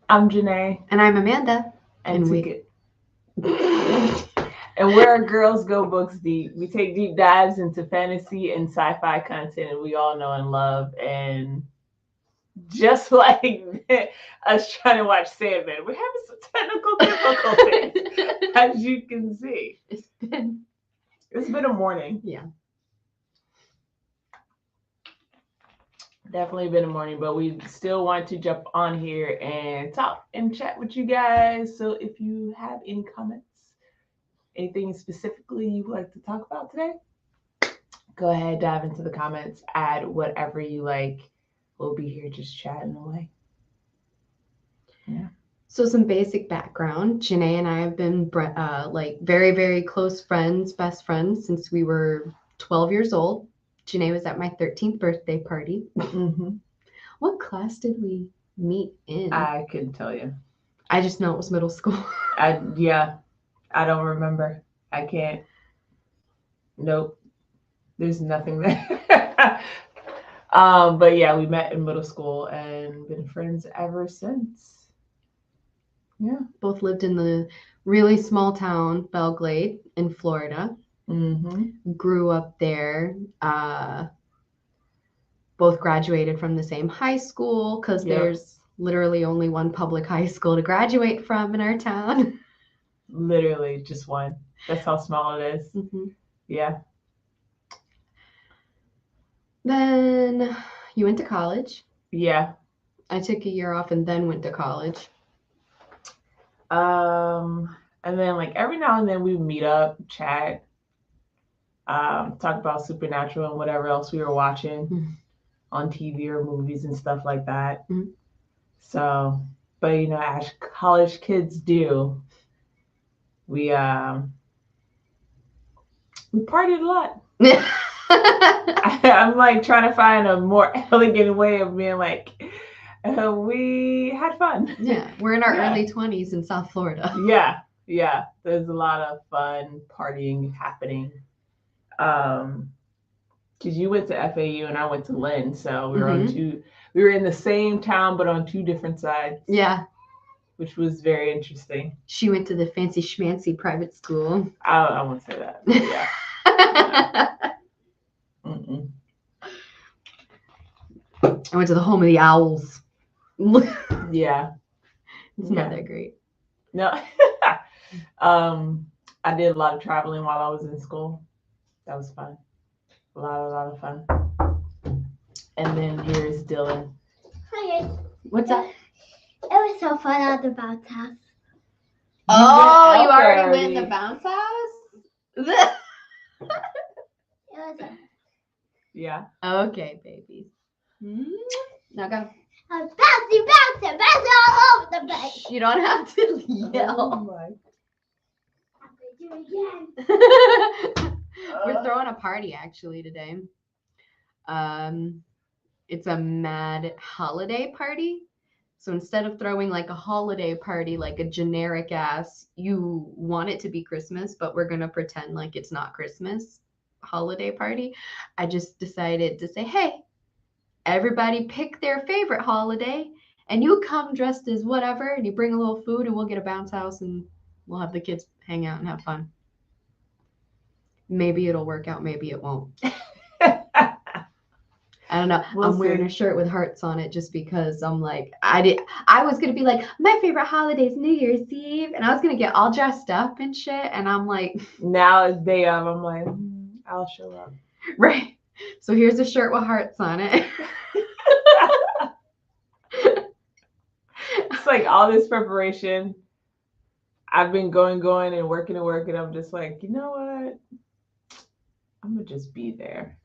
I'm Janae. And I'm Amanda. And and we're a Girls Go Books Deep. We take deep dives into fantasy and sci-fi content and we all know and love. And just like us trying to watch Sandman, we're having some technical difficulties, as you can see. It's been a morning. Yeah. Definitely been a morning, but we still want to jump on here and talk and chat with you guys. So if you have any comments, anything specifically you'd like to talk about today, go ahead, dive into the comments, add whatever you like. We'll be here just chatting away. Yeah. So some basic background. Janae and I have been like very, very close friends, best friends since we were 12 years old. Janae was at my 13th birthday party. Mm-hmm. What class did we meet in? I couldn't tell you. I just know it was middle school. I don't remember. I can't. Nope. There's nothing there. But yeah, we met in middle school and been friends ever since. Yeah. Both lived in the really small town, Belglade, in Florida. Mm-hmm. Grew up there. Both graduated from the same high school because there's literally only one public high school to graduate from in our town. Literally just one. That's how small it is. Mm-hmm. Yeah. Then you went to college. Yeah. I took a year off and then went to college. And then like every now and then we meet up, chat, talk about Supernatural and whatever else we were watching on TV or movies and stuff like that. Mm-hmm. So, but you know, as college kids do, we partied a lot. I'm like trying to find a more elegant way of being like, we had fun. Yeah, we're in our early 20s in South Florida. Yeah. There's a lot of fun partying happening. Because you went to FAU and I went to Lynn, so we were we were in the same town but on two different sides. Yeah. Which was very interesting. She went to the fancy schmancy private school. I won't say that. Yeah. Mm-mm. I went to the home of the owls. Yeah. It's not that great. No. I did a lot of traveling while I was in school. That was fun. A lot of fun. And then here's Dylan. Hi. What's up? It was so fun at the bounce house. Oh, you already went in the bounce house? Yeah. Okay, baby. Now go. Bouncy all over the place. You don't have to yell. Oh my. We're throwing a party actually today. It's a mad holiday party. So instead of throwing like a holiday party, like a generic ass, you want it to be Christmas, but we're going to pretend like it's not Christmas holiday party. I just decided to say, hey, everybody pick their favorite holiday and you come dressed as whatever and you bring a little food and we'll get a bounce house and we'll have the kids hang out and have fun. Maybe it'll work out. Maybe it won't. I don't know. I'm wearing a shirt with hearts on it just because I'm like, I was going to be like, my favorite holiday is New Year's Eve. And I was going to get all dressed up and shit. And I'm like. Now it's day of. I'm like, I'll show up. Right. So here's a shirt with hearts on it. It's like all this preparation. I've been going and working. I'm just like, you know what? I'm going to just be there.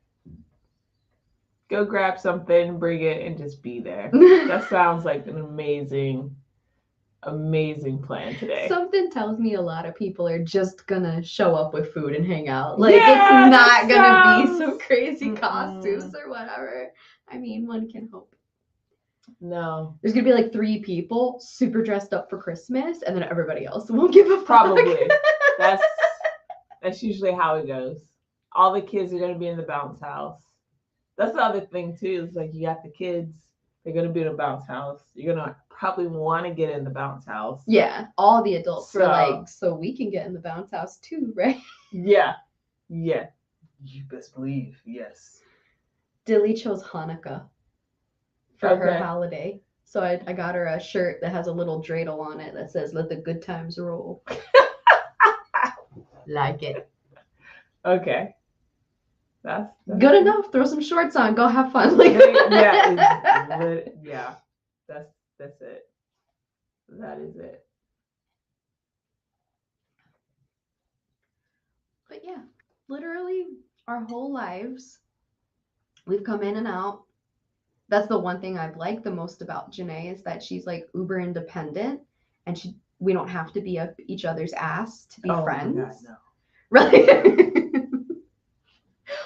Go grab something, bring it, and just be there. That sounds like an amazing plan today. Something tells me a lot of people are just gonna show up with food and hang out. Like, it's not gonna be some crazy costumes or whatever. I mean, one can hope. No. There's gonna be like 3 people super dressed up for Christmas, and then everybody else won't give a fuck. Probably. That's usually how it goes. All the kids are gonna be in the bounce house. That's the other thing too. Is like you got the kids They're gonna be in a bounce house. You're gonna probably want to get in the bounce house. Yeah, all the adults were So- like, so we can get in the bounce house too, right? Yeah. Yeah. You best believe. Yes. Dilly chose Hanukkah for her Okay. holiday. So I got her a shirt that has a little dreidel on it that says, let the good times roll. Like it. Okay. That's Good enough. Throw some shorts on. Go have fun. Yeah. That's it. That is it. But yeah, literally our whole lives, we've come in and out. That's the one thing I've liked the most about Janae is that she's like uber independent and we don't have to be up each other's ass to be friends. My God, no. Really?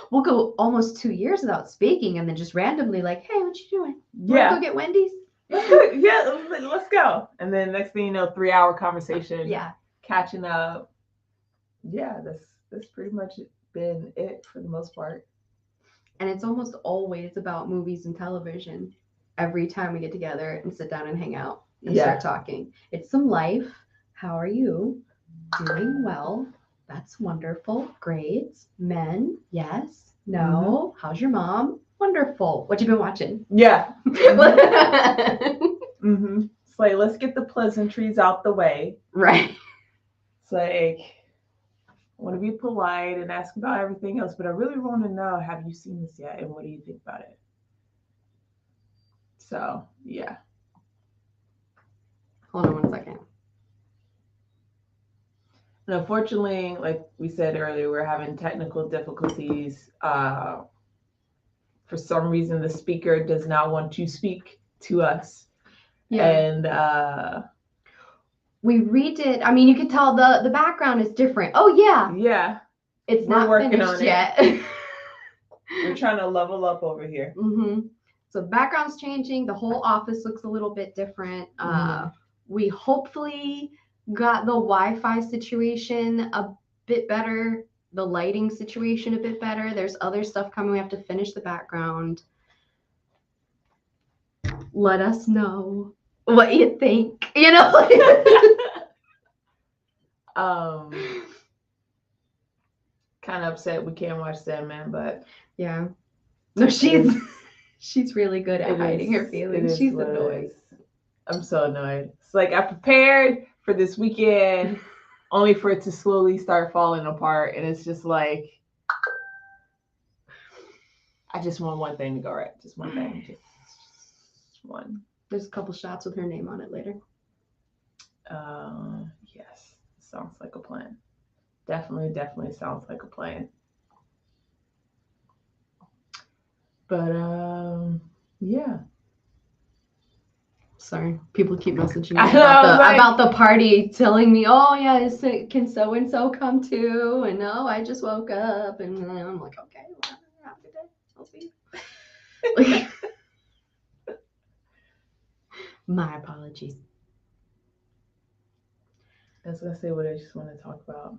We'll go almost 2 years without speaking and then just randomly like, hey, what you doing? Yeah. Wanna go get Wendy's? Yeah, let's go. And then next thing you know, 3-hour conversation. Yeah. Catching up. Yeah, that's pretty much been it for the most part. And it's almost always about movies and television every time we get together and sit down and hang out and start talking. It's some life. How are you? Doing well. That's wonderful. Grades. Men. Yes. No. How's your mom? Wonderful. What you been watching? Yeah. Mm-hmm. It's like, let's get the pleasantries out the way. Right. It's like, I want to be polite and ask about everything else, but I really want to know, have you seen this yet? And what do you think about it? So, yeah. Hold on one second. And unfortunately, like we said earlier, we're having technical difficulties. For some reason, the speaker does not want to speak to us. Yeah. And we redid. I mean, you could tell the background is different. Oh yeah. Yeah. It's We're not working finished on it. yet. We're trying to level up over here. Mm-hmm. So the background's changing. The whole office looks a little bit different. We hopefully got the Wi-Fi situation a bit better, the lighting situation a bit better. There's other stuff coming. We have to finish the background. Let us know what you think. You know? Kind of upset we can't watch Sandman, but yeah. No, she's really good at hiding her feelings. She's annoyed. I'm so annoyed. It's like I prepared for this weekend only for it to slowly start falling apart. And it's just like, I just want one thing to go right. Just one thing. Just one. There's a couple shots with her name on it later. Yes. Sounds like a plan. Definitely sounds like a plan. But yeah. Sorry, people keep messaging me about the party, telling me, "Oh yeah, can so and so come too?" And no, I just woke up, and I'm like, "Okay, well, have a good day. I'll see you." My apologies. I was gonna say what I just want to talk about.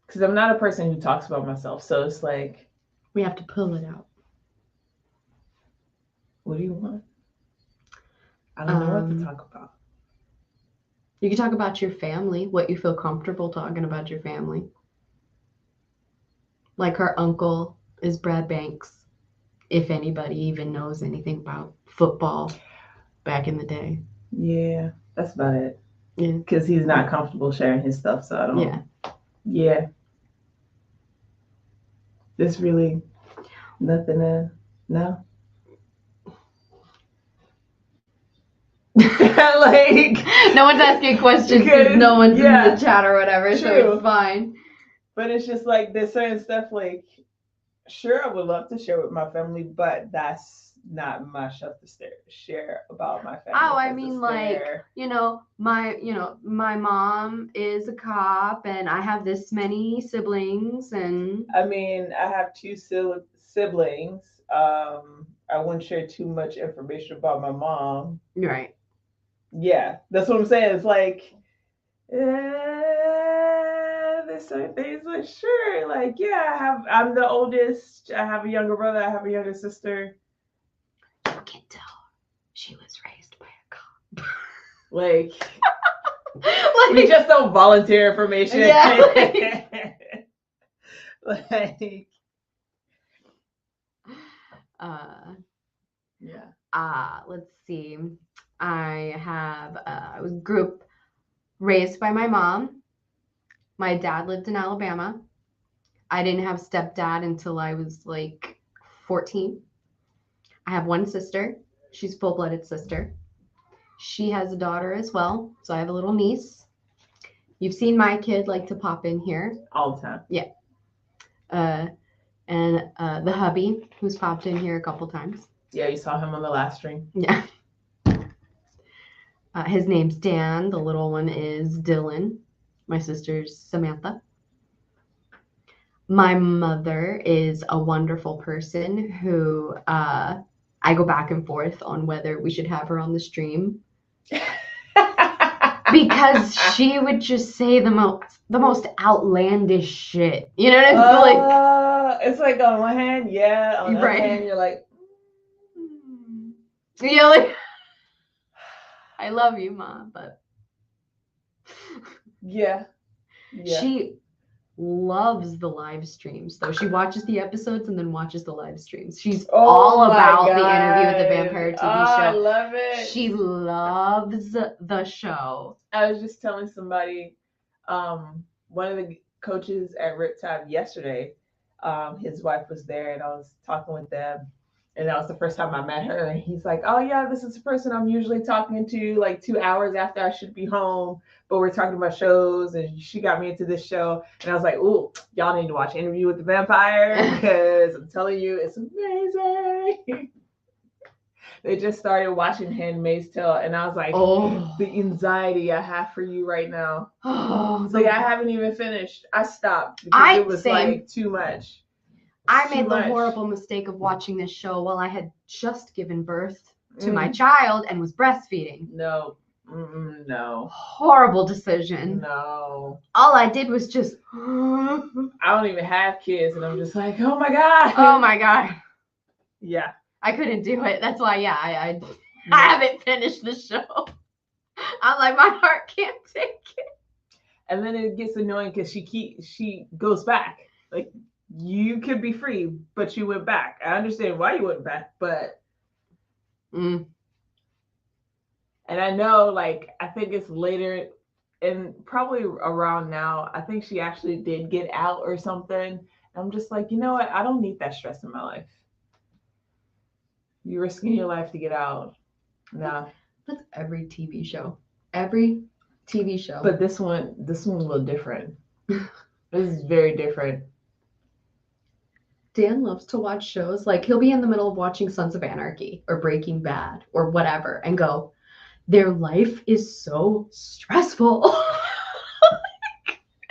Because I'm not a person who talks about myself, so it's like we have to pull it out. What do you want? I don't know what to talk about. You can talk about your family, what you feel comfortable talking about your family. Like her uncle is Brad Banks, if anybody even knows anything about football back in the day. Yeah, that's about it. Yeah. Because he's not comfortable sharing his stuff, so I don't. Yeah. Yeah. There's really nothing to know. Like, no one's asking questions because no one's in the chat or whatever, True. So it's fine. But it's just like there's certain stuff like, sure, I would love to share with my family, but that's not my stuff to share about my family. Oh, I mean, like, my mom is a cop, and I have this many siblings, and I mean, I have 2 siblings. I wouldn't share too much information about my mom. Right. Yeah, that's what I'm saying. It's like, there's certain things, but sure, like, yeah, I'm the oldest. I have a younger brother. I have a younger sister. can't tell. She was raised by a cop. Like, Like, we just don't volunteer information. Yeah. Like, yeah. Let's see. I was grew up raised by my mom. My dad lived in Alabama. I didn't have stepdad until I was like 14. I have one sister. She's full-blooded sister. She has a daughter as well. So I have a little niece. You've seen my kid like to pop in here. all the time. Yeah. And the hubby who's popped in here a couple times. Yeah, you saw him on the last stream. Yeah. His name's Dan. The little one is Dylan. My sister's Samantha. My mother is a wonderful person who I go back and forth on whether we should have her on the stream. Because she would just say the most outlandish shit. You know what I mean? It's like on one hand, yeah. On the other Right. hand, you're like, Yeah, like I love you, Mom, but yeah. she loves the live streams, though. She watches the episodes and then watches the live streams. She's all about the Interview with the Vampire TV show. I love it. She loves the show. I was just telling somebody, one of the coaches at Riptide yesterday, his wife was there and I was talking with them. And that was the first time I met her. And he's like, oh, yeah, this is the person I'm usually talking to like 2 hours after I should be home. But we're talking about shows. And she got me into this show. And I was like, ooh, y'all need to watch Interview with the Vampire. Because I'm telling you, it's amazing. They just started watching Handmaid's Tale. And I was like, the anxiety I have for you right now. So yeah, I haven't even finished. I stopped because it was like too much. I made the horrible mistake of watching this show while I had just given birth to my child and was breastfeeding. No. No. Horrible decision. No. All I did was just. I don't even have kids, and I'm just like, oh my god. Oh my god. Yeah. I couldn't do it. That's why, yeah, I haven't finished the show. I'm like, my heart can't take it. And then it gets annoying because she goes back. Like, you could be free, but you went back. I understand why you went back, but and I know, like, I think it's later and probably around now, I think she actually did get out or something. I'm just like, you know what? I don't need that stress in my life. You're risking your life to get out. Nah. That's every TV show. Every TV show. But this one's a little different. This is very different. Dan loves to watch shows. Like, he'll be in the middle of watching Sons of Anarchy or Breaking Bad or whatever and go, their life is so stressful.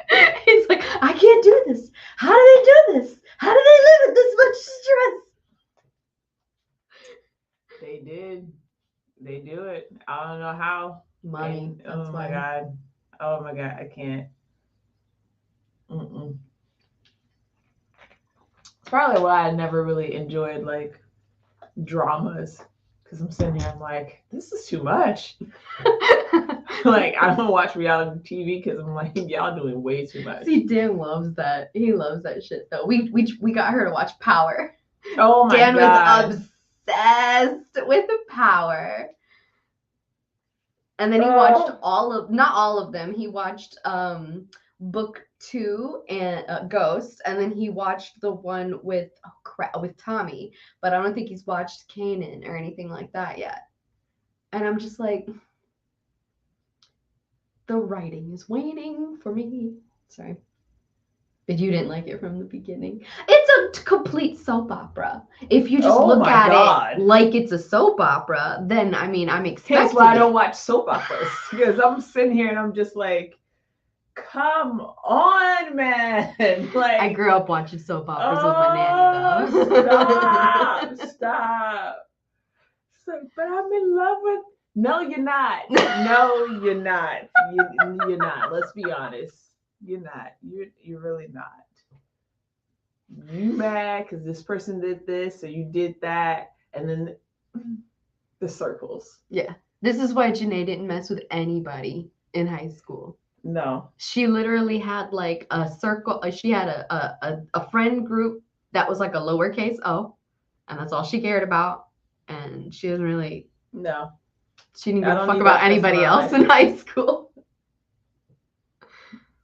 He's like, I can't do this. How do they do this? How do they live with this much stress? They did. They do it. I don't know how. Money. Oh my god. Oh my god. I can't. It's probably why I never really enjoyed like dramas, because I'm sitting here, I'm like, this is too much. Like, I don't watch reality TV because I'm like, y'all doing way too much. See, Dan loves that. He loves that shit though. We got her to watch Power. Oh my Dan god. was obsessed with the Power. And then he watched not all of them. He watched book 2 and Ghost, and then he watched the one with Tommy, but I don't think he's watched Kanan or anything like that yet. And I'm just like, the writing is waning for me. Sorry. But you didn't like it from the beginning. It's a complete soap opera. If you just look at it like it's a soap opera, then I mean, I'm expecting. That's why I don't watch soap operas, because I'm sitting here and I'm just like, come on, man. Like, I grew up watching soap operas with my nanny, though. Stop. It's like, but I'm in love with. No, you're not. No, you're not. You're not. Let's be honest. You're not. You're really not. You mad because this person did this or you did that, and then the circles. Yeah. This is why Janae didn't mess with anybody in high school. No. She literally had like a circle. She had a friend group that was like a lowercase o, and that's all she cared about. And she doesn't really, No. she didn't I give a don't fuck need about that person anybody in else my in high school.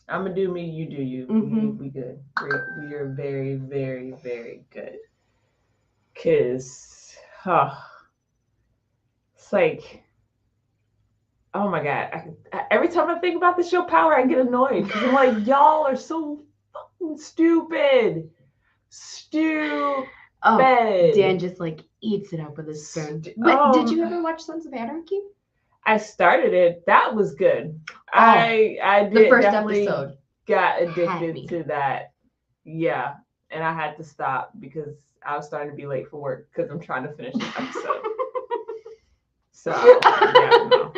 I'm gonna do me, you do you. Mhm. We good. We are very, very, very good. Cause, it's like, oh my god! Every time I think about the show Power, I get annoyed because I'm like, y'all are so fucking stupid. Oh, Stupid. Dan just like eats it up with a spoon. Stu- But did um, you ever watch Sons of Anarchy? I started it. That was good. Oh, I The did first definitely episode. got had me. addicted to that. Yeah, and I had to stop because I was starting to be late for work because I'm trying to finish this episode. So yeah, no.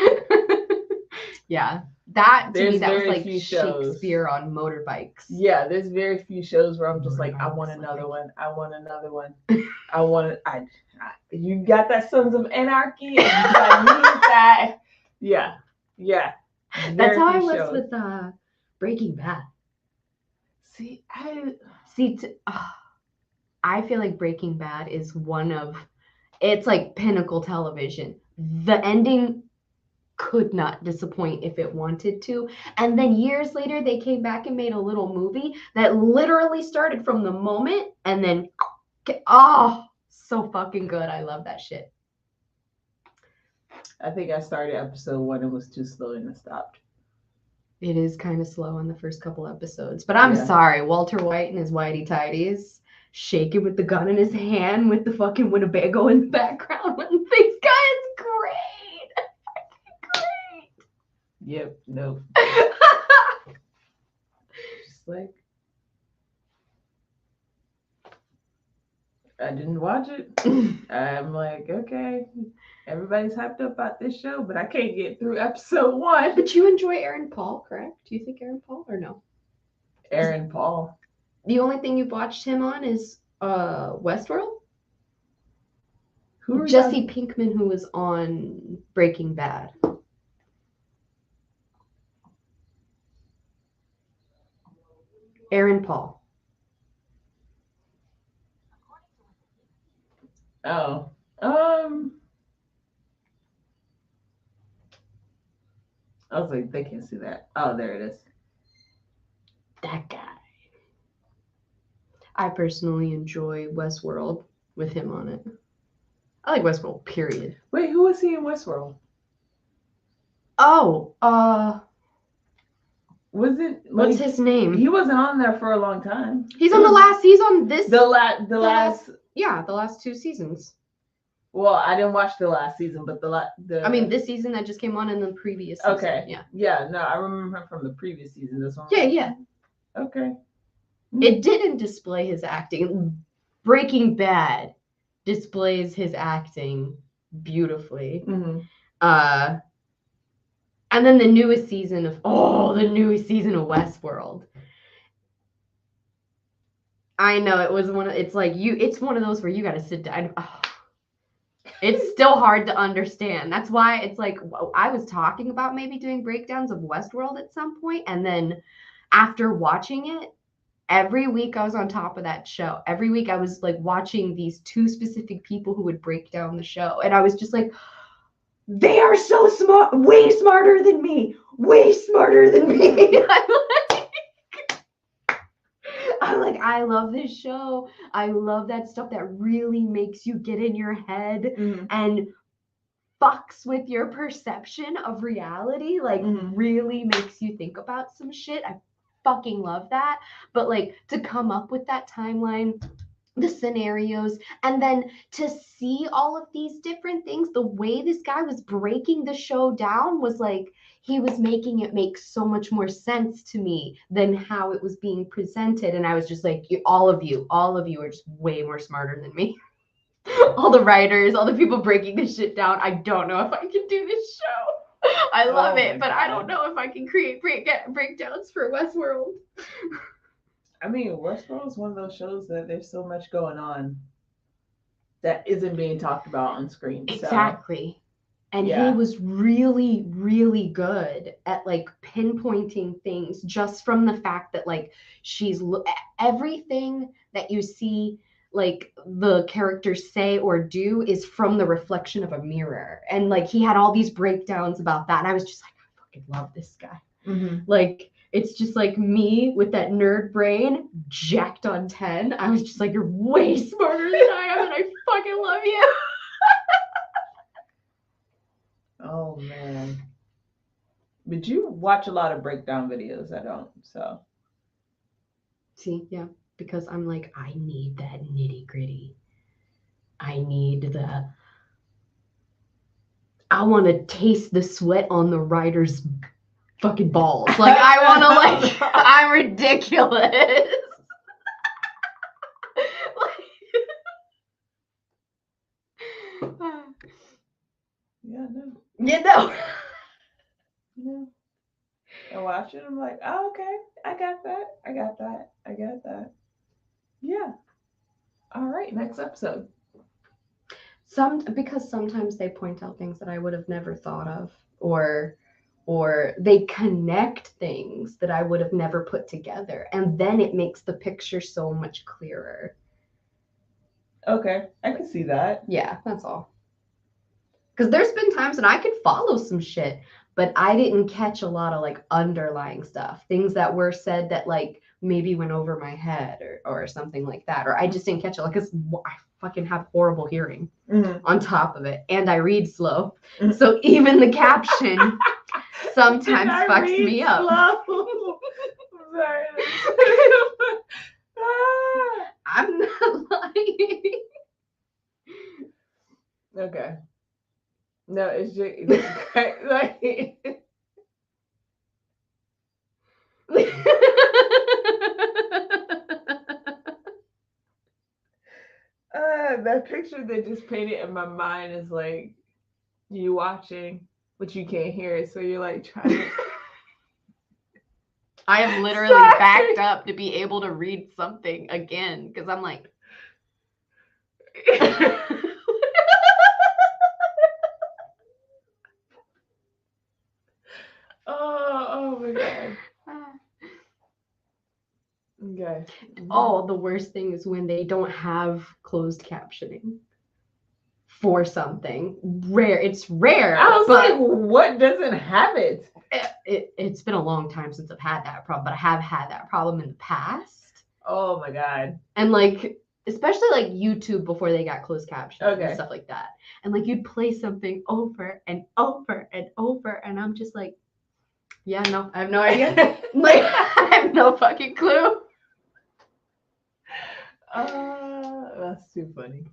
Yeah, that to There's me that was very like few shows. Shakespeare on motorbikes. Yeah, there's very few shows where I'm just like, I want another one. I want another one. You got that Sons of Anarchy? I need that. Yeah, yeah. That's Very how I few was shows. with Breaking Bad. See, I feel like Breaking Bad is it's like pinnacle television. The ending could not disappoint if it wanted to. And then years later, they came back and made a little movie that literally started from the moment and then, so fucking good. I love that shit. I think I started episode 1 and was too slow and I stopped. It is kind of slow in the first couple episodes, but I'm Yeah. sorry. Walter White and his whitey tidies shaking with the gun in his hand with the fucking Winnebago in the background. This guy is great. Great. Yep, nope. Just like, I didn't watch it. I'm like, okay, everybody's hyped up about this show, but I can't get through episode 1. But you enjoy Aaron Paul, correct? Do you think Aaron Paul or no? Aaron Paul. The only thing you've watched him on is Westworld. Who are Jesse Pinkman, who was on Breaking Bad. Aaron Paul. Oh. I was like, they can't see that. Oh, there it is. That guy. I personally enjoy Westworld with him on it. I like Westworld, period. Wait, who was he in Westworld? Oh, Was it? what's his name? He wasn't on there for a long time. He's on this. The last. Yeah, the last 2 seasons. Well, I didn't watch the last season, but I mean, this season that just came on and the previous season. Okay. Yeah. Yeah, no, I remember him from the previous season. This one. Yeah. Okay. It didn't display his acting. Breaking Bad displays his acting beautifully. Mm-hmm. And then the newest season of Westworld. I know it was it's one of those where you got to sit down. It's still hard to understand. That's why it's like I was talking about maybe doing breakdowns of Westworld at some point, and then after watching it, every week I was on top of that show. Every week I was like watching these 2 specific people who would break down the show, and I was just like, they are so smart, way smarter than me, way smarter than me. I'm like, I love this show. I love that stuff that really makes you get in your head and fucks with your perception of reality. Like, really makes you think about some shit. I fucking love that. But like, to come up with that timeline, the scenarios, and then to see all of these different things, the way this guy was breaking the show down was like, he was making it make so much more sense to me than how it was being presented. And I was just like, all of you are just way more smarter than me. All the writers, all the people breaking this shit down. I don't know if I can do this show. I love it, but I don't know if I can create breakdowns for Westworld. I mean, Westworld is one of those shows that there's so much going on. that isn't being talked about on screen. Exactly. And he yeah. was really, really good at like pinpointing things just from the fact that like everything that you see like the characters say or do is from the reflection of a mirror. And like he had all these breakdowns about that. And I was just like, I fucking love this guy. Like it's just like me with that nerd brain jacked on 10. I was just like, you're way smarter than I am, and I fucking love you. Oh man. But you watch a lot of breakdown videos. I don't. So See, yeah, because I'm like, I need that nitty gritty. I want to taste the sweat on the rider's fucking balls. Like, I want to, like, I'm ridiculous. yeah, no. You know. No. I watch it. I'm like, oh, okay. I got that. I got that. I got that. Yeah. All right. Next episode. Because sometimes they point out things that I would have never thought of, or they connect things that I would have never put together, and then it makes the picture so much clearer. Okay, I can see that. Yeah, that's all. Because there's been times that I could follow some shit, but I didn't catch a lot of like underlying stuff, things that were said that like maybe went over my head or something like that, or I just didn't catch it because I fucking have horrible hearing on top of it, and I read slow, so even the caption sometimes fucks me up. Sorry. I'm not lying. Okay. No, it's just like that picture that just painted in my mind is like you watching, but you can't hear it, so you're like trying to. I am literally backed up to be able to read something again because I'm like. Oh my god. Okay. Oh, the worst thing is when they don't have closed captioning for something rare. It's rare. I was like, what doesn't have it? It's been a long time since I've had that problem, but I have had that problem in the past. Oh my god. And like, especially like YouTube before they got closed captioning Okay. and stuff like that. And like you'd play something over and over and over, and I'm just like, yeah, no, I have no idea. Like, I have no fucking clue. That's too funny.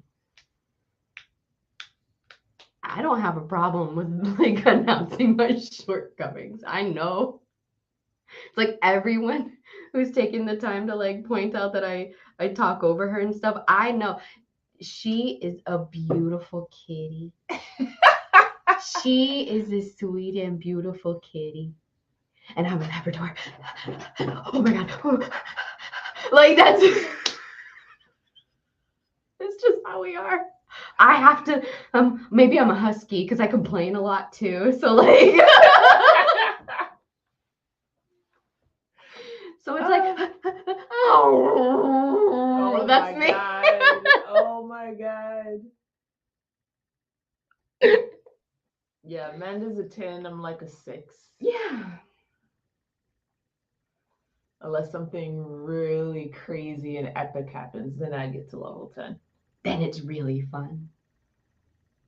I don't have a problem with like announcing my shortcomings. I know. It's like everyone who's taking the time to like point out that I talk over her and stuff. I know. She is a beautiful kitty. She is a sweet and beautiful kitty. And I'm a Labrador. Oh my god. Like that's it's just how we are. I have to maybe I'm a husky because I complain a lot too. So like so it's like oh that's me. God. Oh my god. Yeah, Amanda's a 10, I'm like a 6. Yeah. Unless something really crazy and epic happens, then I get to level 10. Then it's really fun.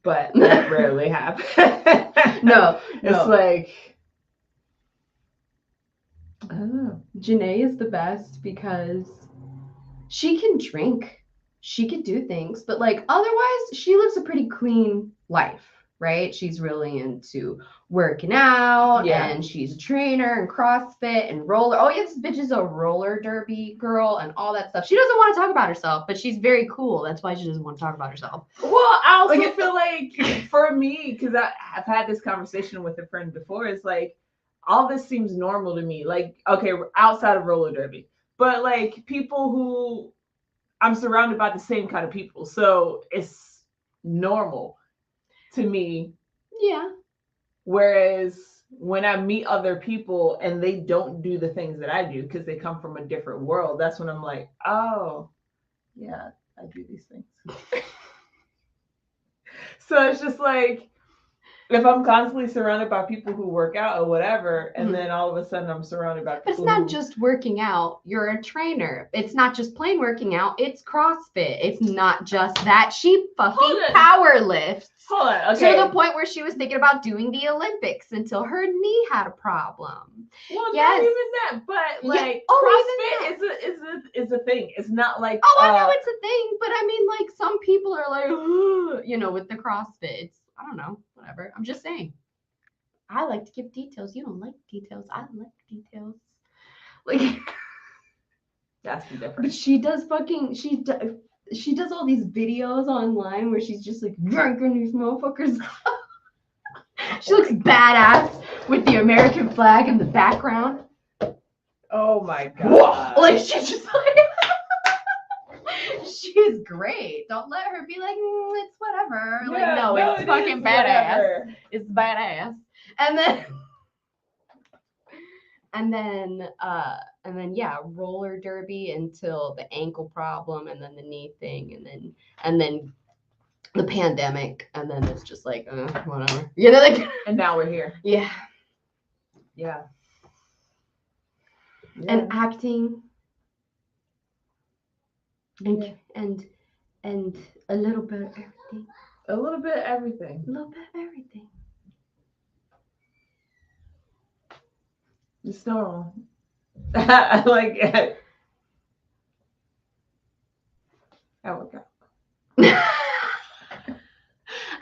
But that rarely happens. No. It's like, I don't know. Janae is the best because she can drink. She could do things, but like otherwise, she lives a pretty clean life, right? She's really into working out, and she's a trainer and CrossFit and roller. Oh, yeah, this bitch is a roller derby girl and all that stuff. She doesn't want to talk about herself, but she's very cool. That's why she doesn't want to talk about herself. Well, I also feel like for me, because I've had this conversation with a friend before, it's like all this seems normal to me. Like, okay, outside of roller derby, but like people who I'm surrounded by the same kind of people, so it's normal to me. Yeah. Whereas when I meet other people and they don't do the things that I do because they come from a different world, that's when I'm like, oh, yeah, I do these things. So it's just like, if I'm constantly surrounded by people who work out or whatever, and then all of a sudden I'm surrounded by people It's not just working out. You're a trainer. It's not just plain working out. It's CrossFit. It's not just that. She fucking power lifts. Hold on, okay. To the point where she was thinking about doing the Olympics until her knee had a problem. Well, Yes. not even that, but like Yeah. CrossFit is a thing. It's not like I know it's a thing, but I mean, like, some people are like, you know, with the CrossFit. It's, I don't know, whatever. I'm just saying. I like to give details. You don't like details. I like details. Like, that's the difference. but she does she does all these videos online where she's just like drinking these motherfuckers. She looks badass with the American flag in the background. Oh my god! Like, she's just like, she's great. Don't let her be like, it's whatever. Yeah, like, no, it's fucking badass. Whatever. It's badass. And then yeah, roller derby until the ankle problem, and then the knee thing, and then the pandemic, and then it's just like whatever, you know, like. And now we're here. Yeah. And acting, and a little bit of everything. A little bit of everything. A little bit of everything. It's normal. I like it. I woke up.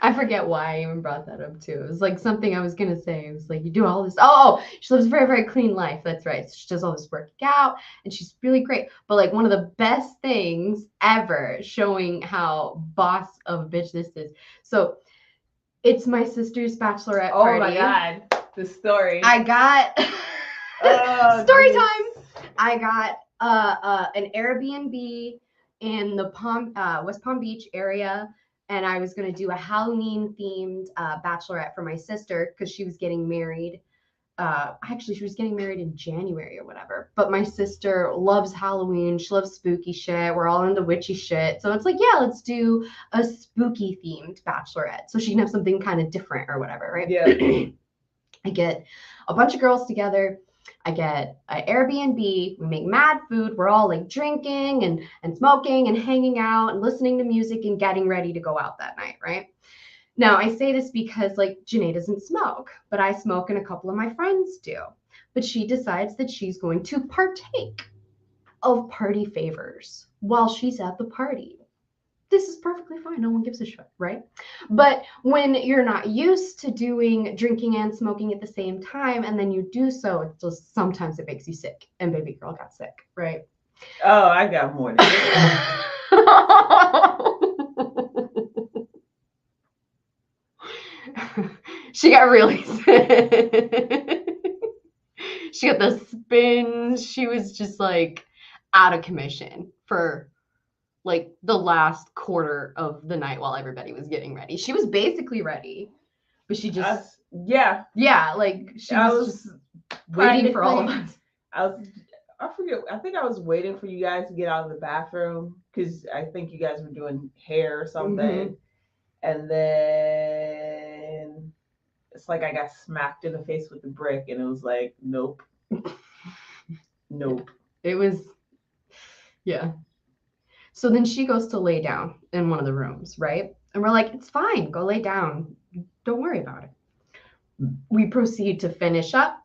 I forget why I even brought that up too. It was like something I was gonna say. It was like, you do all this. Oh, she lives a very, very clean life. That's right. She does all this working out, and she's really great. But like, one of the best things ever, showing how boss of a bitch this is. So it's my sister's bachelorette party. Oh my god, the story. I got story time. I got an Airbnb in the West Palm Beach area. And I was going to do a Halloween-themed bachelorette for my sister because she was getting married. Actually, she was getting married in January or whatever. But my sister loves Halloween. She loves spooky shit. We're all into witchy shit. So it's like, yeah, let's do a spooky-themed bachelorette so she can have something kind of different or whatever, right? Yeah. I get a bunch of girls together. I get an Airbnb. We make mad food. We're all like drinking and smoking and hanging out and listening to music and getting ready to go out that night, right? Now, I say this because like Janae doesn't smoke, but I smoke and a couple of my friends do. But she decides that she's going to partake of party favors while she's at the party. This is perfectly fine. No one gives a shit, right? But when you're not used to doing drinking and smoking at the same time, and then you do so, it just sometimes it makes you sick. And baby girl got sick, right? Oh, I got more. She got really sick. She got the spins. She was just like out of commission for like the last quarter of the night while everybody was getting ready. She was basically ready, but she just like she was just waiting for all of us. I forget. I think I was waiting for you guys to get out of the bathroom because I think you guys were doing hair or something, and then it's like I got smacked in the face with the brick, and it was like, nope, nope. It was, yeah. So then she goes to lay down in one of the rooms, right? And we're like, it's fine. Go lay down. Don't worry about it. We proceed to finish up.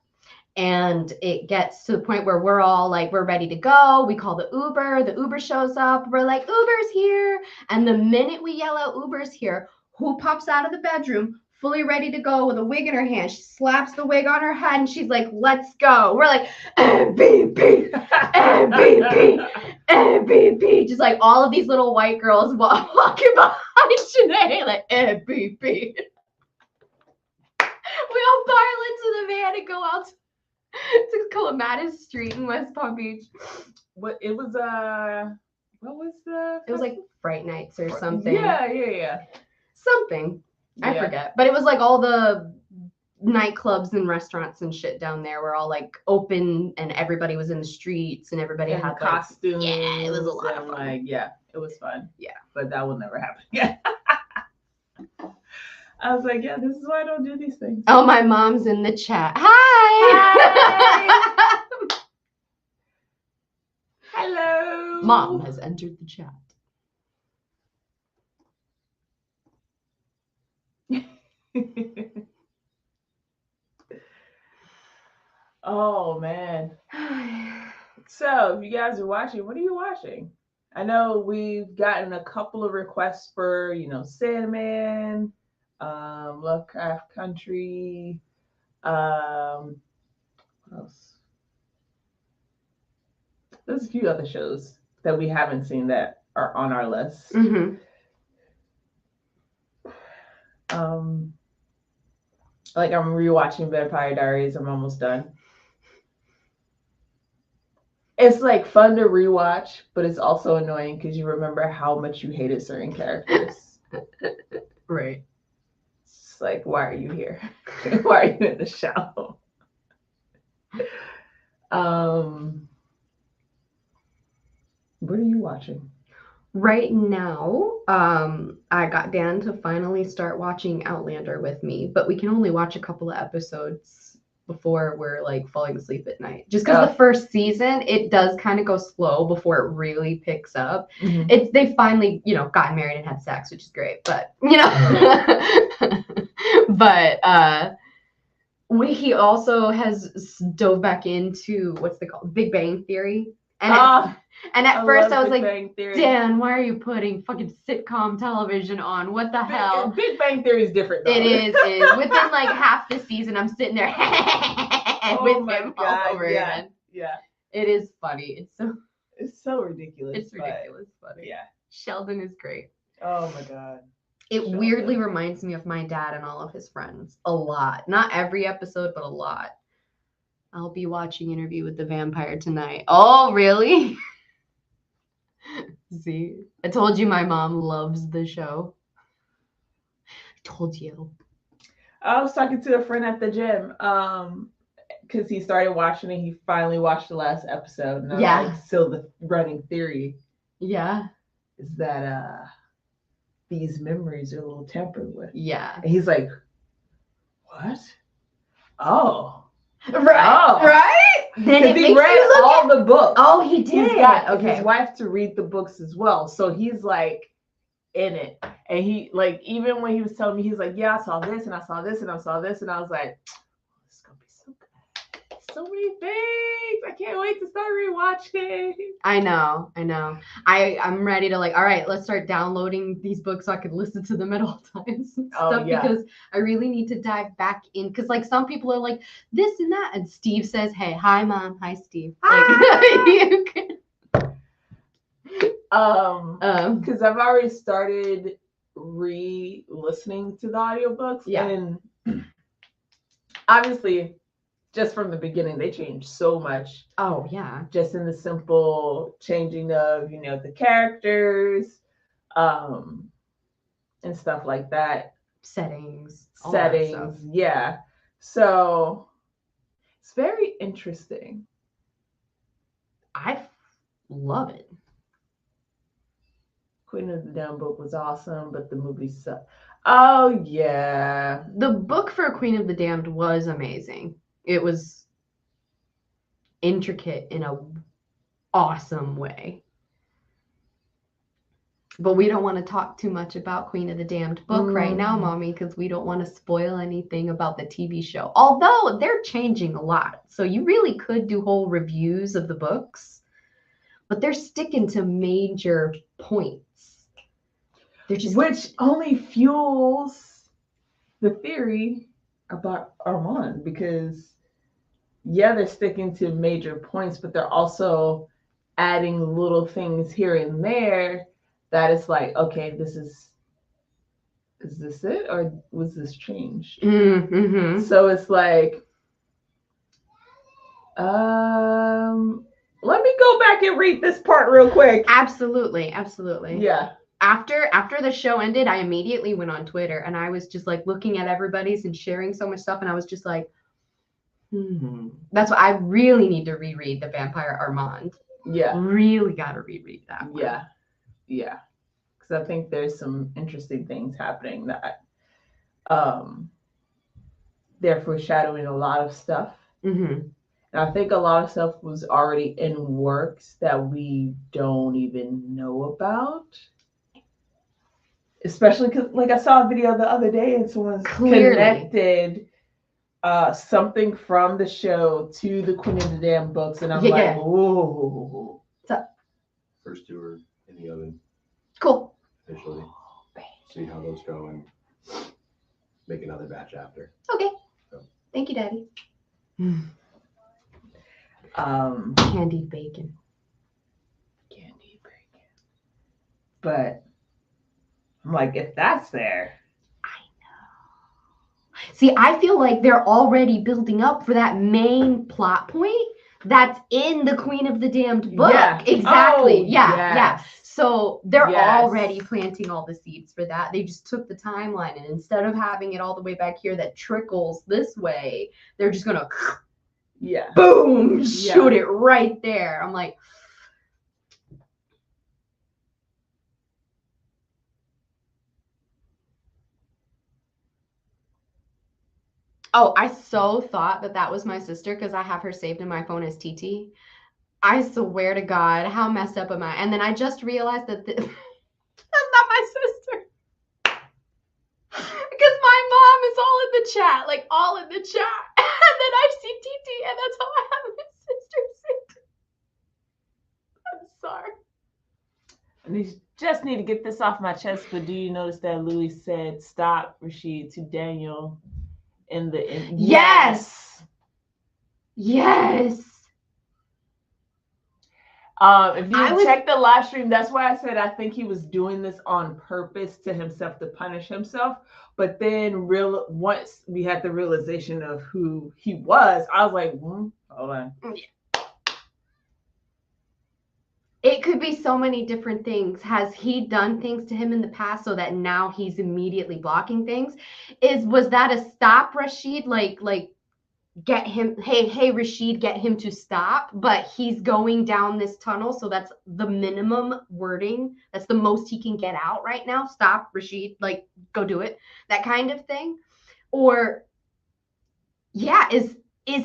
And it gets to the point where we're all like, we're ready to go. We call the Uber. The Uber shows up. We're like, Uber's here. And the minute we yell out Uber's here, who pops out of the bedroom, fully ready to go with a wig in her hand? She slaps the wig on her head and she's like, let's go. We're like, MVP, MVP, MVP. Just like all of these little white girls walking behind Janae, like, MVP. We all pile into the van and go out to Clematis Street in West Palm Beach. What it was what was the? It was like Fright Nights or something. Yeah. Something. I Yeah. forget. But it was like all the nightclubs and restaurants and shit down there were all like open and everybody was in the streets and everybody And had like, costumes. yeah, it was a lot of and, fun. like, yeah, it was fun. Yeah. But that will never happen again. I was like, yeah, this is why I don't do these things. Oh, my mom's in the chat. Hi. Hello. Mom has entered the chat. Oh man. So if you guys are watching, what are you watching? I know we've gotten a couple of requests for, Sandman, Lovecraft Country, what else? There's a few other shows that we haven't seen that are on our list. Mm-hmm. Like I'm rewatching Vampire Diaries. I'm almost done. It's like fun to rewatch, but it's also annoying because you remember how much you hated certain characters. Right. It's like, why are you here? Why are you in the show? What are you watching? Right now, I got Dan to finally start watching Outlander with me, but we can only watch a couple of episodes before we're like falling asleep at night. Just because the first season, it does kind of go slow before it really picks up. Mm-hmm. They finally, got married and had sex, which is great, but but he also has dove back into what's it called, Big Bang Theory, and at first I was like, Dan, why are you putting fucking sitcom television on? What the hell? Big Bang Theory is different though. It is. Within like half the season, I'm sitting there with him all over again. Yeah. It is funny. It's so ridiculous. It's ridiculous funny. Yeah. Sheldon is great. Oh my God. It weirdly reminds me of my dad and all of his friends a lot. Not every episode, but a lot. I'll be watching Interview with the Vampire tonight. Oh, really? See, I told you my mom loves the show. I told you. I was talking to a friend at the gym, because he started watching it. He finally watched the last episode, and I'm like, so the running theory, is that these memories are a little tampered with. Yeah. And he's like, what? Oh. Right. Oh. Right? Then he read all the books. Oh, he did. He's got his wife to read the books as well. So he's like in it. And he, like, even when he was telling me, he's like, yeah, I saw this and I saw this and I saw this. And I was like, this is going to be so good. So many things. I can't wait to start rewatching. I know. I'm ready to all right, let's start downloading these books so I could listen to them at all times and stuff, because I really need to dive back in. Because some people are like this and that, and Steve says, "Hey, hi, Mom. Hi, Steve." You can. Because I've already started re-listening to the audiobooks. Yeah. And obviously, just from the beginning, they changed so much. Oh, yeah. Just in the simple changing of, the characters, and stuff like that. Settings. Yeah. So it's very interesting. I love it. Queen of the Damned book was awesome, but the movie sucked. Oh, yeah. The book for Queen of the Damned was amazing. It was intricate in a awesome way. But we don't want to talk too much about Queen of the Damned book right now, Mommy, because we don't want to spoil anything about the TV show. Although they're changing a lot. So you really could do whole reviews of the books. But they're sticking to major points. Which only fuels the theory about Armand, because they're sticking to major points, but they're also adding little things here and there that it's like, okay, is this it, or was this changed? Mm-hmm. So it's like, let me go back and read this part real quick. Absolutely. Yeah. after the show ended, I immediately went on Twitter and I was just like looking at everybody's and sharing so much stuff, and I was just like, that's why I really need to reread The Vampire Armand. Yeah. Really got to reread that one. Yeah. Yeah. Because I think there's some interesting things happening that they're foreshadowing a lot of stuff. Mm-hmm. And I think a lot of stuff was already in works that we don't even know about. Especially because, like, I saw a video the other day and someone connected something from the show to the Queen of the Damn books, and I'm like, ooh. First two are in the oven. Cool. Officially. See how those go and make another batch after. Okay. So. Thank you, Daddy. Candied bacon. Candied bacon. But I'm like, if that's there. I know. See, I feel like they're already building up for that main plot point that's in the Queen of the Damned book. Yeah. Exactly. Oh, yeah. yes. So they're already planting all the seeds for that. They just took the timeline, and instead of having it all the way back here that trickles this way, they're just gonna boom, shoot it right there. I'm like, oh, I so thought that was my sister because I have her saved in my phone as TT. I swear to God, how messed up am I? And then I just realized that that's not my sister. Because my mom is all in the chat, like all in the chat. And then I see TT, and that's how I have my sister saved. I'm sorry. I just need to get this off my chest, but do you notice that Louis said stop Rashid to Daniel in the Yes. If you check the live stream, that's why I said I think he was doing this on purpose to himself to punish himself. But then once we had the realization of who he was, I was like, hold on. It could be so many different things. Has he done things to him in the past so that now he's immediately blocking things? Was that a stop, Rashid? Like get him, hey Rashid, get him to stop, but he's going down this tunnel, so that's the minimum wording, that's the most he can get out right now. Stop, Rashid, like go do it, that kind of thing. Or is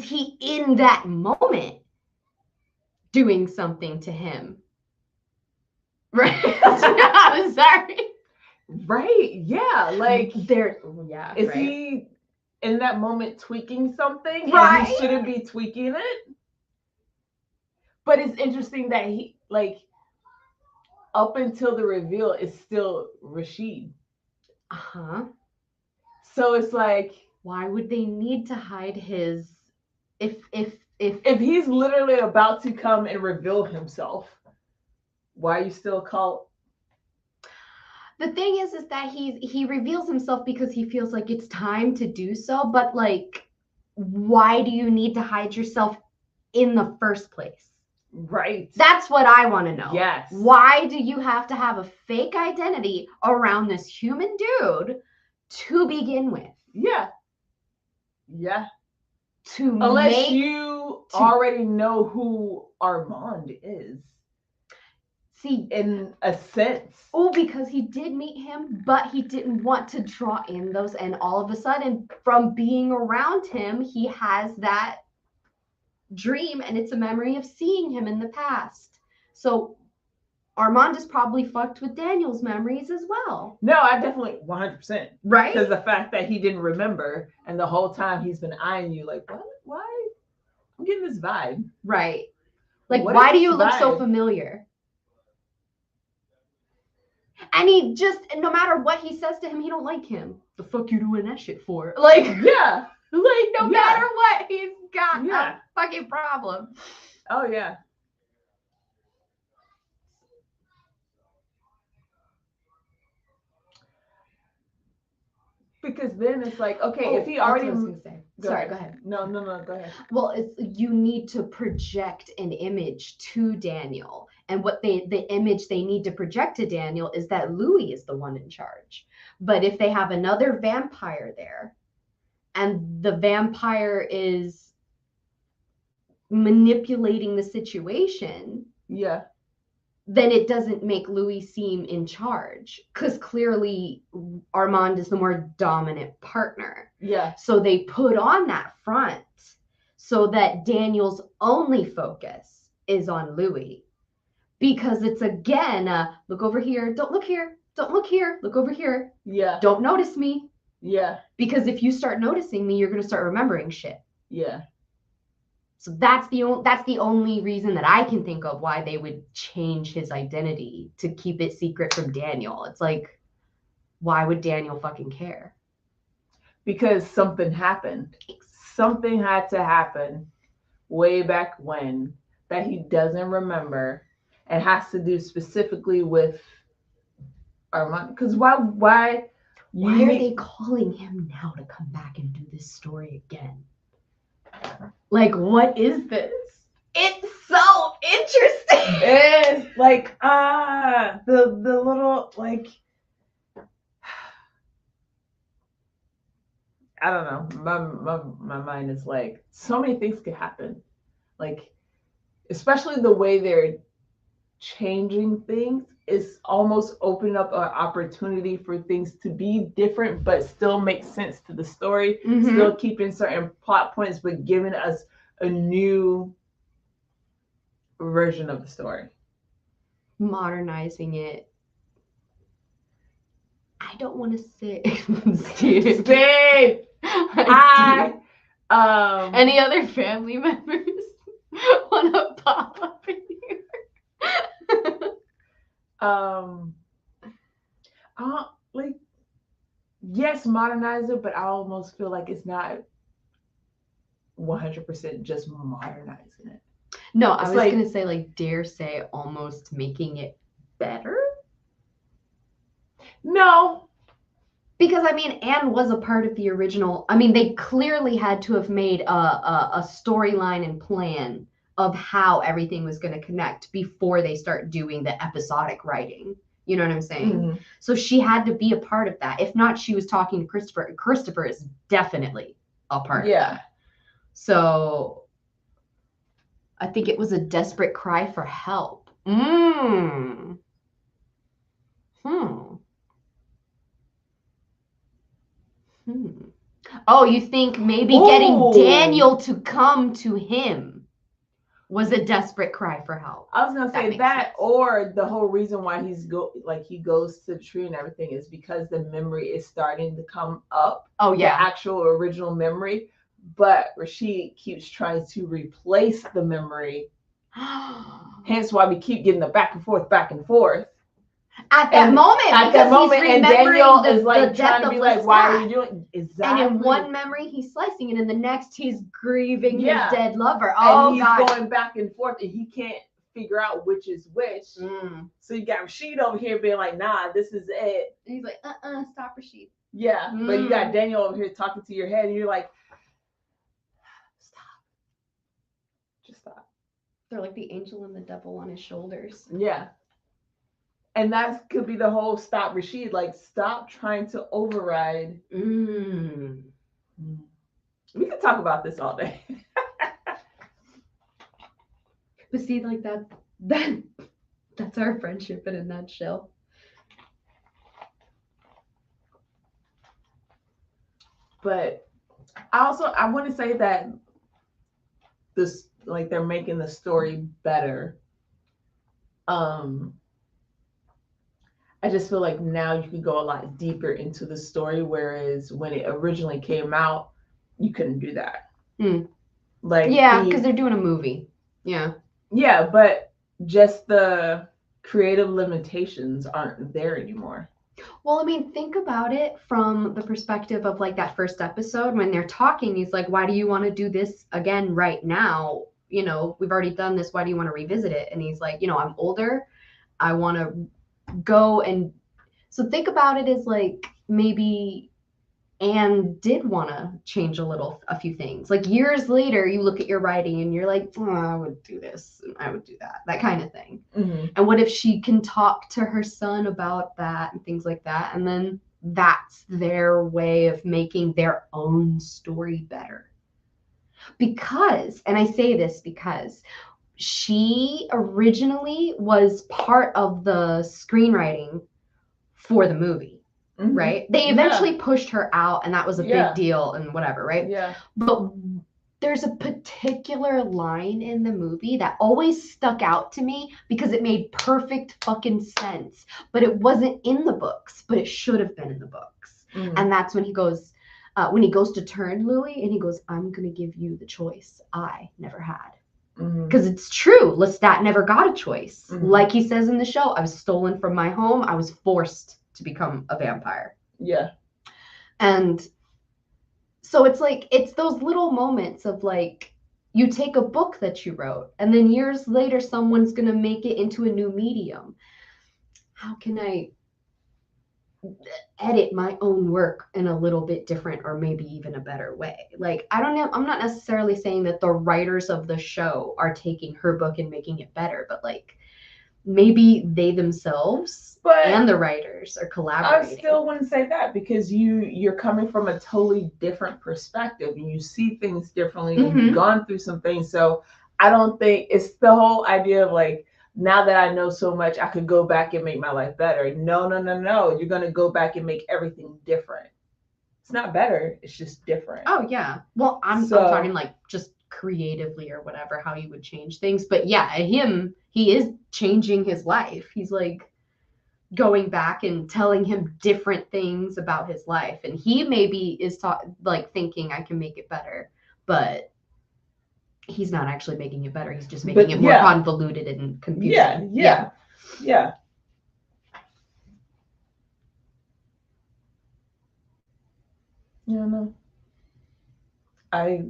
he in that moment doing something to him? Right. I'm sorry. Right. Yeah. Like is right. he in that moment tweaking something? Right. And he shouldn't be tweaking it. But it's interesting that he, like, up until the reveal, is still Rashid. So it's like, why would they need to hide his if he's literally about to come and reveal himself, why you still call? The thing is that he reveals himself because he feels like it's time to do so, but like, why do you need to hide yourself in the first place? Right. That's what I want to know. Yes. Why do you have to have a fake identity around this human dude to begin with? Yeah. Unless you already know who Armand is. See, in a sense. Oh, because he did meet him, but he didn't want to draw in those. And all of a sudden, from being around him, he has that dream, and it's a memory of seeing him in the past. So Armand is probably fucked with Daniel's memories as well. No, I definitely 100%. Right? Because the fact that he didn't remember, and the whole time he's been eyeing you like, what? Why? I'm getting this vibe. Right. Like, why do you look so familiar? And he just, no matter what he says to him, he don't like him. The fuck you doing that shit for? Like, yeah. Like, no matter what, he's got a fucking problem. Oh, yeah. Because then it's like, okay, if he already... Go ahead. No, go ahead. Well, you need to project an image to Daniel. And what the image they need to project to Daniel is that Louis is the one in charge. But if they have another vampire there, and the vampire is manipulating the situation, Yeah. then it doesn't make Louis seem in charge, because clearly Armand is the more dominant partner. Yeah. So they put on that front so that Daniel's only focus is on Louis, because it's again, look over here, don't look here, don't look here, look over here, Yeah. don't notice me. Yeah. Because if you start noticing me, you're going to start remembering shit. Yeah. So that's the only reason that I can think of why they would change his identity to keep it secret from Daniel. It's like, why would Daniel fucking care? Because something happened. Something had to happen way back when that he doesn't remember and has to do specifically with Armand. Because why are they calling him now to come back and do this story again? Like, what is this? It's so interesting. It's like the little, like, I don't know. My mind is like, so many things could happen. Like, especially the way they're changing things is almost opening up an opportunity for things to be different but still make sense to the story, still keeping certain plot points but giving us a new version of the story, modernizing it. I don't want to say Steve. Any other family members want to pop up in here? Like, yes, modernize it, but I almost feel like it's not 100% just modernizing it. No, I was like, gonna say, like, dare say almost making it better. No, because I mean, Anne was a part of the original. I mean, they clearly had to have made a storyline and plan of how everything was going to connect before they start doing the episodic writing. You know what I'm saying? Mm-hmm. So she had to be a part of that. If not, she was talking to Christopher. And Christopher is definitely a part of that. So I think it was a desperate cry for help. Oh, you think maybe getting Daniel to come to him was a desperate cry for help? I was gonna say that, or the whole reason why he goes to the tree and everything is because the memory is starting to come up. Oh yeah, the actual original memory, but Rashid keeps trying to replace the memory. Hence why we keep getting the back and forth. At that moment, and Daniel is like trying to be like, "Why are you doing?" Exactly. And in one memory, he's slicing it, and in the next, he's grieving his dead lover. Oh, and he's going back and forth, and he can't figure out which is which. So you got Rashid over here being like, "Nah, this is it." And he's like, stop, Rashid. Yeah, but you got Daniel over here talking to your head, and you're like, "Stop, just stop." They're like the angel and the devil on his shoulders. Yeah. And that could be the whole stop Rashid, like, stop trying to override. We could talk about this all day. But see, like that's our friendship in a nutshell. But I want to say that this, like, they're making the story better. I just feel like now you can go a lot deeper into the story, whereas when it originally came out, you couldn't do that. Like, because they're doing a movie. Yeah, but just the creative limitations aren't there anymore. Well, I mean, think about it from the perspective of like that first episode when they're talking. He's like, "Why do you want to do this again right now? You know, we've already done this. Why do you want to revisit it?" And he's like, "I'm older. I want to go." And so think about it as like maybe Anne did want to change a few things. Like years later, you look at your writing and you're like, oh, I would do this and I would do that kind of thing. Mm-hmm. And what if she can talk to her son about that and things like that? And then that's their way of making their own story better. Because, and I say this because she originally was part of the screenwriting for the movie. Mm-hmm. Right? They eventually pushed her out, and that was a big deal and whatever, right? Yeah. But there's a particular line in the movie that always stuck out to me because it made perfect fucking sense. But it wasn't in the books, but it should have been in the books. Mm-hmm. And that's when he goes to turn Louis, and he goes, I'm going to give you the choice I never had. Because it's true. Lestat never got a choice. Mm-hmm. Like he says in the show, I was stolen from my home. I was forced to become a vampire. Yeah. And so it's like, it's those little moments of like, you take a book that you wrote and then years later someone's going to make it into a new medium. How can I edit my own work in a little bit different or maybe even a better way? Like, I don't know, I'm not necessarily saying that the writers of the show are taking her book and making it better, but like maybe they themselves and the writers are collaborating. I still wouldn't say that because you're coming from a totally different perspective and you see things differently and you've gone through some things. So I don't think it's the whole idea of like, now that I know so much, I could go back and make my life better. No. You're going to go back and make everything different. It's not better. It's just different. Oh, yeah. Well, I'm talking like just creatively or whatever, how you would change things. But yeah, he is changing his life. He's like going back and telling him different things about his life. And he maybe is thinking I can make it better, but he's not actually making it better. He's just making it more convoluted and confusing. Yeah. No. I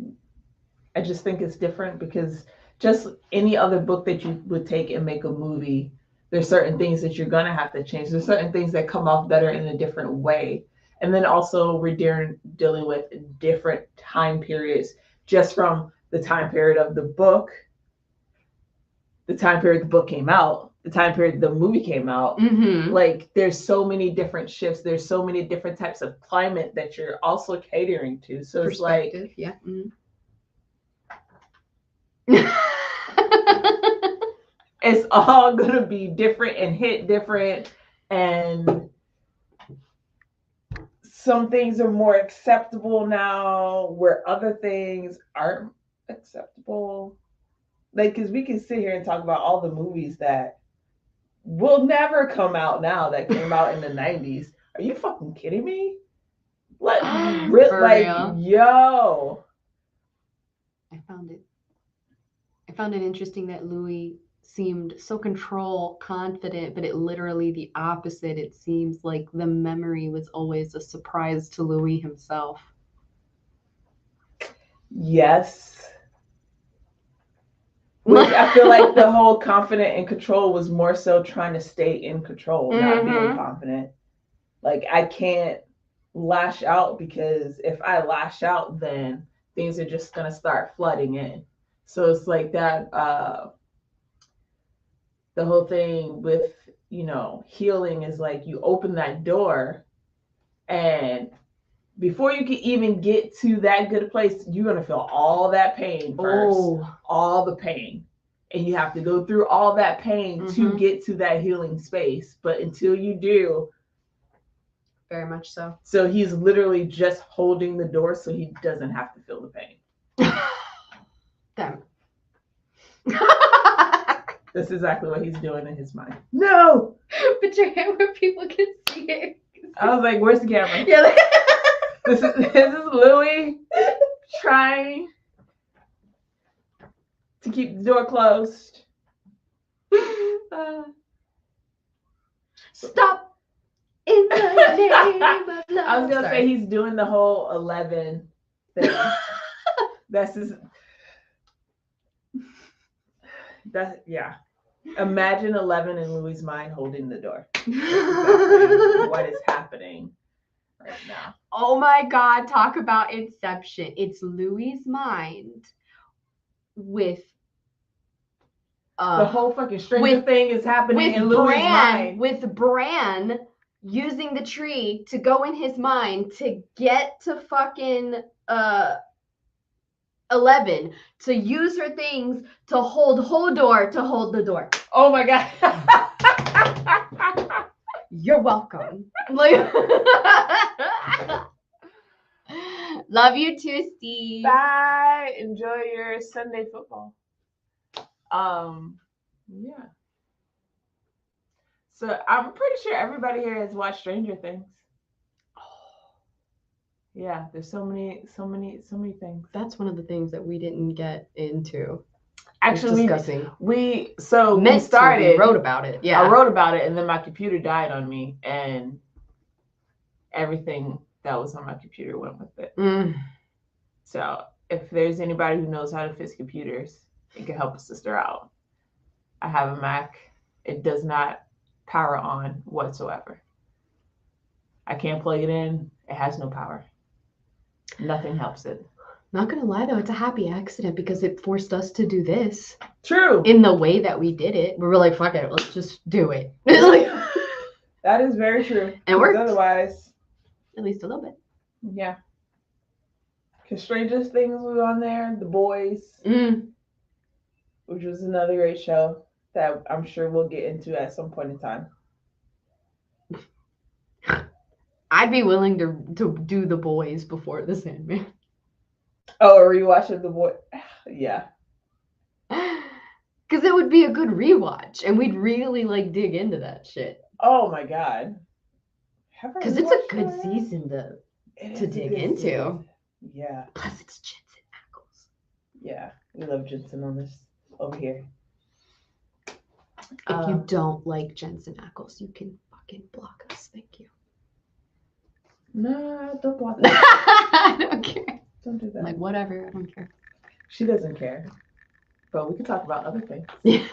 just think it's different because just any other book that you would take and make a movie, there's certain things that you're going to have to change. There's certain things that come off better in a different way. And then also we're dealing with different time periods just from the time period of the book, the time period the book came out, the time period the movie came out. Mm-hmm. Like there's so many different shifts. There's so many different types of climate that you're also catering to. So it's like, yeah. it's all going to be different and hit different. And some things are more acceptable now where other things aren't acceptable. Like, because we can sit here and talk about all the movies that will never come out now that came out in the 90s. Are you fucking kidding me? Real? Yo. I found it interesting that Louis seemed so confident, but it literally the opposite. It seems like the memory was always a surprise to Louis himself. Yes. Which I feel like the whole confident and control was more so trying to stay in control, not being confident. Like I can't lash out because if I lash out, then things are just going to start flooding in. So it's like that, the whole thing with, healing is like you open that door and before you can even get to that good place, you're going to feel all that pain first, all the pain. And you have to go through all that pain to get to that healing space. But until you do. Very much so. So he's literally just holding the door so he doesn't have to feel the pain. Damn. That's exactly what he's doing in his mind. No! Put your hand where people can see it. I was like, where's the camera? Yeah. This is Louis trying to keep the door closed. Stop in the name of love. I was going to say he's doing the whole 11 thing. Yeah. Imagine 11 in Louis' mind holding the door. That's exactly what is happening. right now. Oh my God, talk about Inception. It's Louis's mind with The whole fucking Stranger with- thing is happening in Louis' mind. with Bran using the tree to go in his mind to get to fucking 11 to use her things to hold Hodor to hold the door. Oh my God. You're welcome. Like, love you too, Steve. Bye. Enjoy your Sunday football. Yeah. So I'm pretty sure everybody here has watched Stranger Things. Yeah, there's so many things. That's one of the things that we didn't get into. Actually, discussing. we started. We wrote about it. Yeah, I wrote about it, and then my computer died on me, and everything that was on my computer went with it. So if there's anybody who knows how to fix computers, it can help a sister out. I have a Mac. It does not power on whatsoever. I can't plug it in. It has no power. Nothing helps it. Not gonna lie though, it's a happy accident because it forced us to do this. True. In the way that we did it. We were like, fuck it, let's just do it. That is very true. And it worked. Otherwise, at least a little bit. Yeah. Because Stranger Things was on there. The Boys. Which was another great show that I'm sure we'll get into at some point in time. I'd be willing to do The Boys before The Sandman. Oh, a rewatch of The Boy. Yeah. Because it would be a good rewatch, and we'd really like dig into that shit. Oh my God. Because it's a good season to dig into. Season. Yeah. Plus, it's Jensen Ackles. Yeah, we love Jensen on this over here. If you don't like Jensen Ackles, you can fucking block us. Thank you. No, don't block us. I don't care. Don't do that. Like, whatever. I don't care. She doesn't care. But we could talk about other things. Yeah.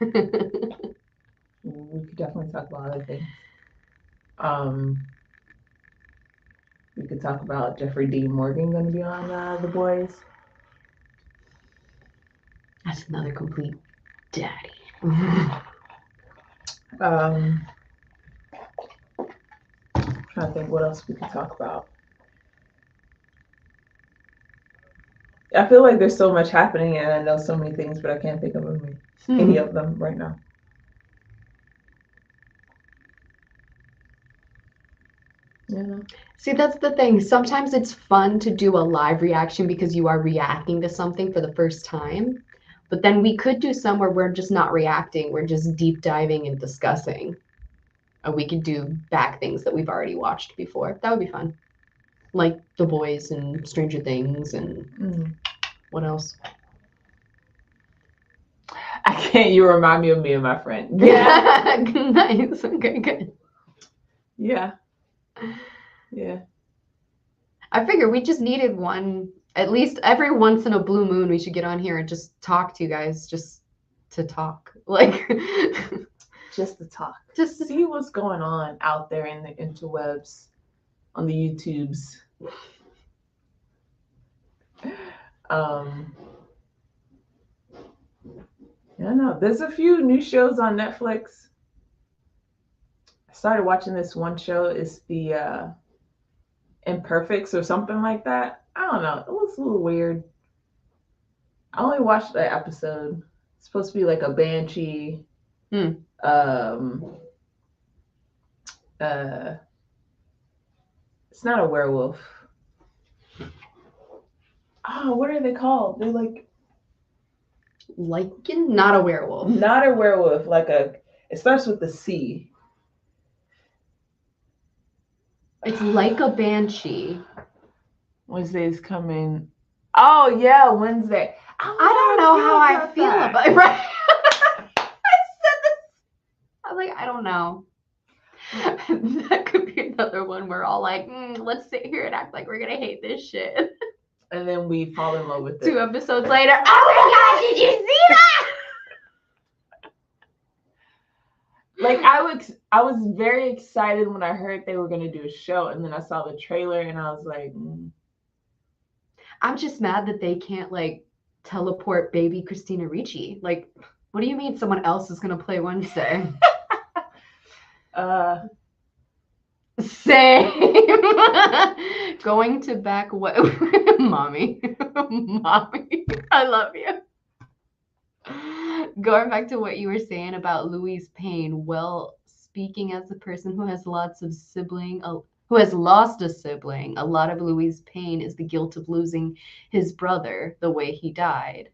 We could definitely talk about other things. We could talk about Jeffrey Dean Morgan going to be on The Boys. That's another complete daddy. Trying to think what else we could talk about. I feel like there's so much happening and I know so many things, but I can't think of any of them right now. Yeah. See, that's the thing. Sometimes it's fun to do a live reaction because you are reacting to something for the first time. But then we could do some where we're just not reacting. We're just deep diving and discussing. And we could do back things that we've already watched before. That would be fun. Like The Boys and Stranger Things and what else? I can't. You remind me of me and my friend. Yeah. Nice. Okay, good. Yeah. Yeah. I figure we just needed one. At least every once in a blue moon, we should get on here and just talk to you guys, just to talk. Like, just to talk. Just to see what's going on out there in the interwebs, on the YouTubes. Yeah, no, there's a few new shows on Netflix. I started watching this one show. It's the Imperfects or something like that. I don't know. It looks a little weird. I only watched the episode. It's supposed to be like a banshee. It's not a werewolf. Oh, what are they called? They're like not a werewolf. Not a werewolf. It starts with the C. It's like a banshee. Wednesday's coming. Oh yeah, Wednesday. I don't know how I feel about it. Right? I said this. I was like, I don't know. That could be another one where all like, let's sit here and act like we're gonna hate this shit. And then we fall in love with it. 2 episodes later, oh my god, did you see Like I was very excited when I heard they were gonna do a show, and then I saw the trailer, and I was like, I'm just mad that they can't like teleport baby Christina Ricci. Like, what do you mean someone else is gonna play Wednesday? Same. Going to back what mommy. Mommy. I love you. Going back to what you were saying about Louis' pain, well, speaking as a person who has lots of who has lost a sibling, a lot of Louis' pain is the guilt of losing his brother the way he died.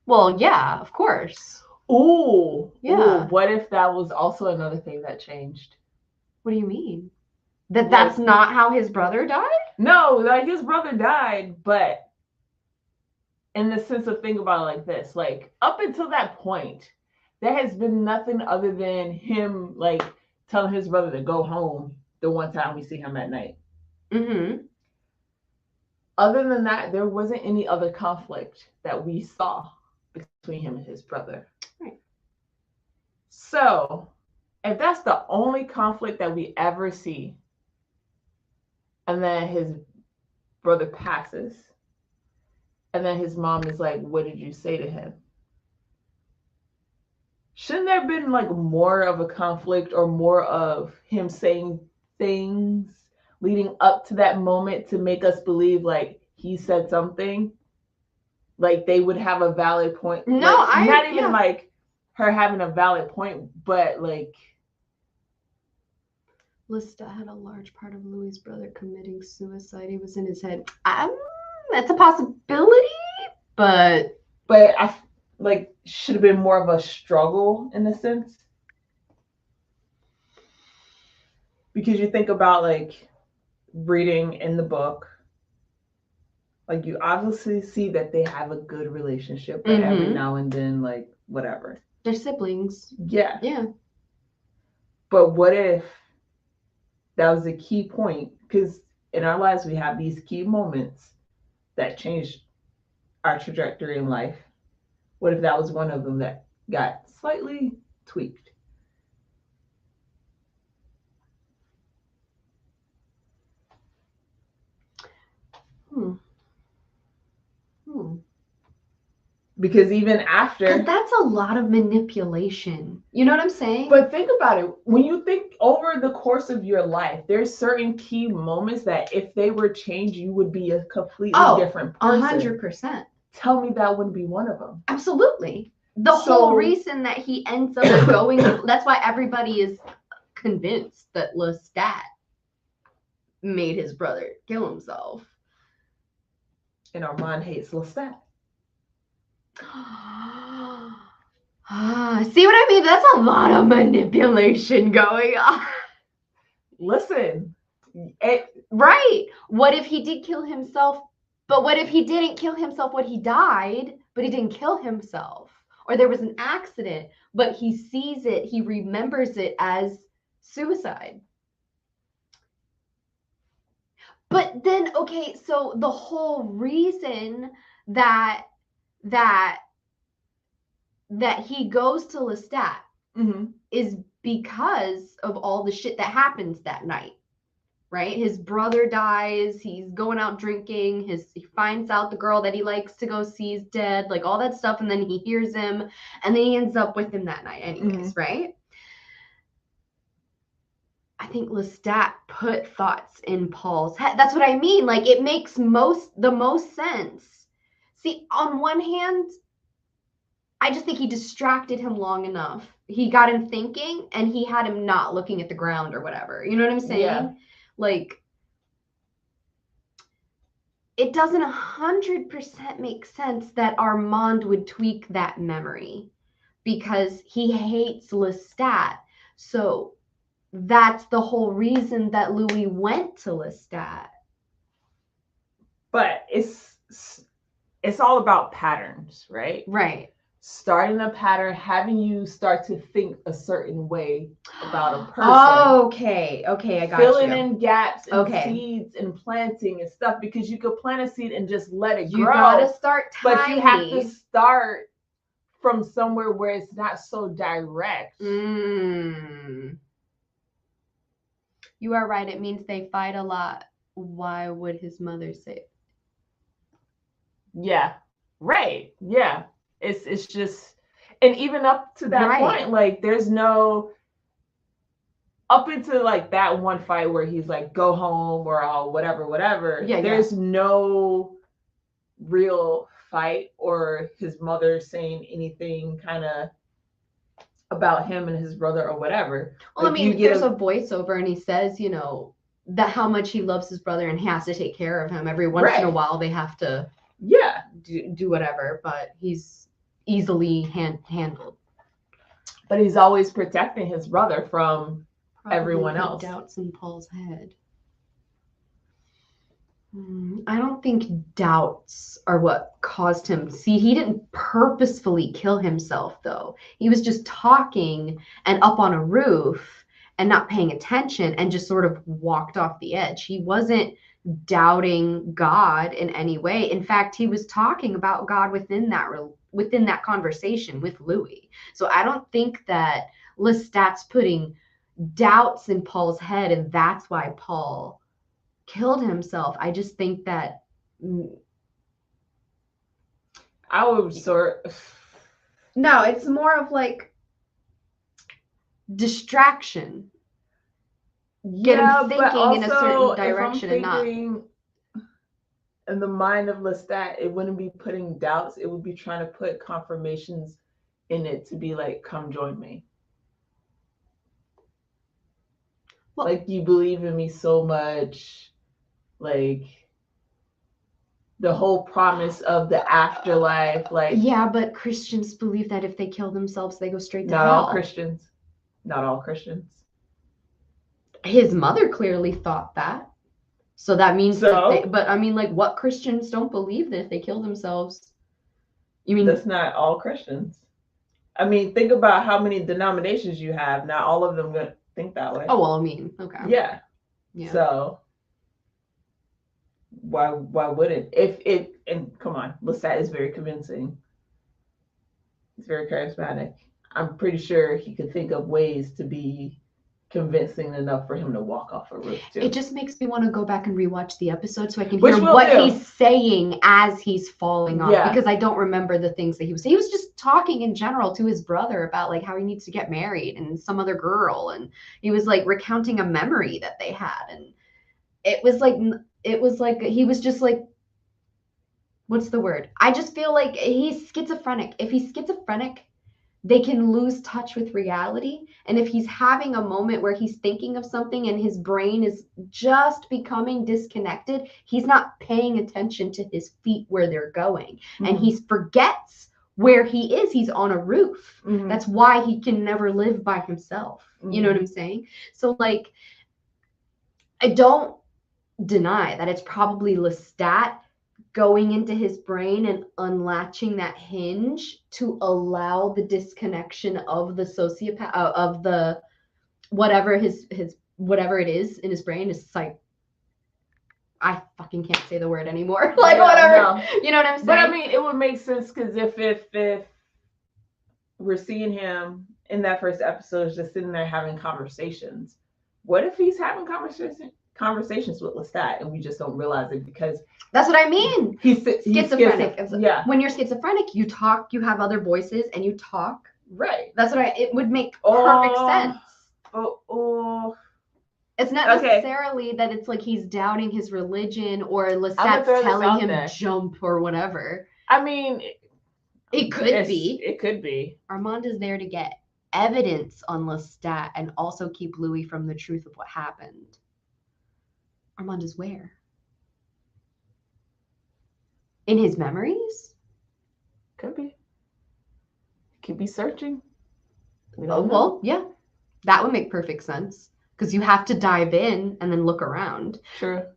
Well, yeah, of course. ooh, Yeah. ooh, what if that was also another thing that changed? What do you mean? That's not how his brother died? No, like his brother died, but in the sense of think about it like this, like up until that point, there has been nothing other than him like telling his brother to go home the one time we see him at night. Mm-hmm. Other than that, there wasn't any other conflict that we saw between him and his brother. Right. So, if that's the only conflict that we ever see, and then his brother passes, and then his mom is like, "What did you say to him?" Shouldn't there have been like more of a conflict or more of him saying things leading up to that moment to make us believe like he said something? Like they would have a valid point. No, like, not even yeah. like her having a valid point, but like Lestat had a large part of Louis' brother committing suicide. He was in his head. That's a possibility, but I like should have been more of a struggle in a sense. Because you think about like reading in the book, like you obviously see that they have a good relationship, but every now and then, like whatever. They're siblings. Yeah. Yeah. But what if that was a key point? Because in our lives we have these key moments that changed our trajectory in life. What if that was one of them that got slightly tweaked? Because even after, that's a lot of manipulation. You know what I'm saying? But think about it. When you think over the course of your life, there's certain key moments that if they were changed, you would be a completely different person. 100%. Tell me that wouldn't be one of them. Absolutely. The whole reason that he ends up going, that's why everybody is convinced that Lestat made his brother kill himself. And Armand hates Lestat. See what I mean? That's a lot of manipulation going on. Listen. Right. What if he did kill himself? But what if he didn't kill himself when he died, but he didn't kill himself? Or there was an accident, but he sees it, he remembers it as suicide. But then, okay, so the whole reason that he goes to Lestat is because of all the shit that happens that night, right? His brother dies, he's going out drinking, he finds out the girl that he likes to go see is dead, like all that stuff, and then he hears him, and then he ends up with him that night anyways, right? I think Lestat put thoughts in Paul's head. That's what I mean. Like it makes the most sense. See, on one hand, I just think he distracted him long enough. He got him thinking and he had him not looking at the ground or whatever. You know what I'm saying? Yeah. Like, it doesn't 100% make sense that Armand would tweak that memory because he hates Lestat. So that's the whole reason that Louis went to Lestat. But it's all about patterns, right? Right. Starting a pattern, having you start to think a certain way about a person. Okay, I got Filling you. in gaps and seeds and planting and stuff, because you could plant a seed and just let it grow. You gotta start tiny. But you have to start from somewhere where it's not so direct. You are right. It means they fight a lot. Why would his mother say it? Yeah. Right. Yeah. It's just, and even up to that Right. point, like there's no, up into like that one fight where he's like, go home or I'll whatever. Yeah, there's no real fight or his mother saying anything kind of about him and his brother or whatever. Well, Like, I mean, there's a voiceover and he says, you know, that how much he loves his brother and he has to take care of him. Every once in a Right. while they have to Yeah. do whatever, but he's easily handled. But he's always protecting his brother from Probably everyone put else. Doubts in Paul's head. I don't think doubts are what caused him. See, he didn't purposefully kill himself, though. He was just talking and up on a roof and not paying attention and just sort of walked off the edge. He wasn't doubting God in any way. In fact, he was talking about God within that conversation with Louis. So I don't think that Lestat's putting doubts in Paul's head and that's why Paul killed himself. I just think that I would no, it's more of like distraction. Get him thinking in a certain direction and not. In the mind of Lestat, it wouldn't be putting doubts. It would be trying to put confirmations in it to be like, come join me. Well, like, you believe in me so much. Like, the whole promise of the afterlife. Like, yeah, but Christians believe that if they kill themselves, they go straight to hell. Not all Christians. His mother clearly thought that. So that means but I mean, like, what Christians don't believe that if they kill themselves? You mean that's not all Christians? I mean, think about how many denominations you have. Not all of them gonna think that way. Oh well, I mean, okay. Yeah. Yeah. So why wouldn't if it? And come on, Lestat is very convincing. He's very charismatic. I'm pretty sure he could think of ways to be convincing enough for him to walk off a roof too. It just makes me want to go back and rewatch the episode so I can Which hear we'll what do. he's saying as he's falling off, Yeah. because I don't remember the things that he was saying. He was just talking in general to his brother about like how he needs to get married and some other girl, and he was like recounting a memory that they had, and it was like he was just like, what's the word? I just feel like he's schizophrenic. If he's schizophrenic, they can lose touch with reality. And if he's having a moment where he's thinking of something and his brain is just becoming disconnected, he's not paying attention to his feet where they're going. Mm-hmm. And he forgets where he is. He's on a roof. Mm-hmm. That's why he can never live by himself. Mm-hmm. You know what I'm saying? So like, I don't deny that it's probably Lestat going into his brain and unlatching that hinge to allow the disconnection of the sociopath, of the whatever his whatever it is in his brain is like, I fucking can't say the word anymore. Like, yeah, whatever, no. You know what I'm saying? But I mean, it would make sense because if we're seeing him in that first episode just sitting there having conversations, what if he's having conversations with Lestat and we just don't realize it? Because that's what I mean. He's schizophrenic. Yeah. When you're schizophrenic, you talk, you have other voices and you talk. Right. That's what it would make perfect sense. It's not necessarily that it's like he's doubting his religion or Lestat's telling him jump or whatever. I mean, it could be. It could be. Armand is there to get evidence on Lestat and also keep Louis from the truth of what happened. Armand is where? In his memories? Could be. Could be searching. Well, yeah. That would make perfect sense. Because you have to dive in and then look around. Sure.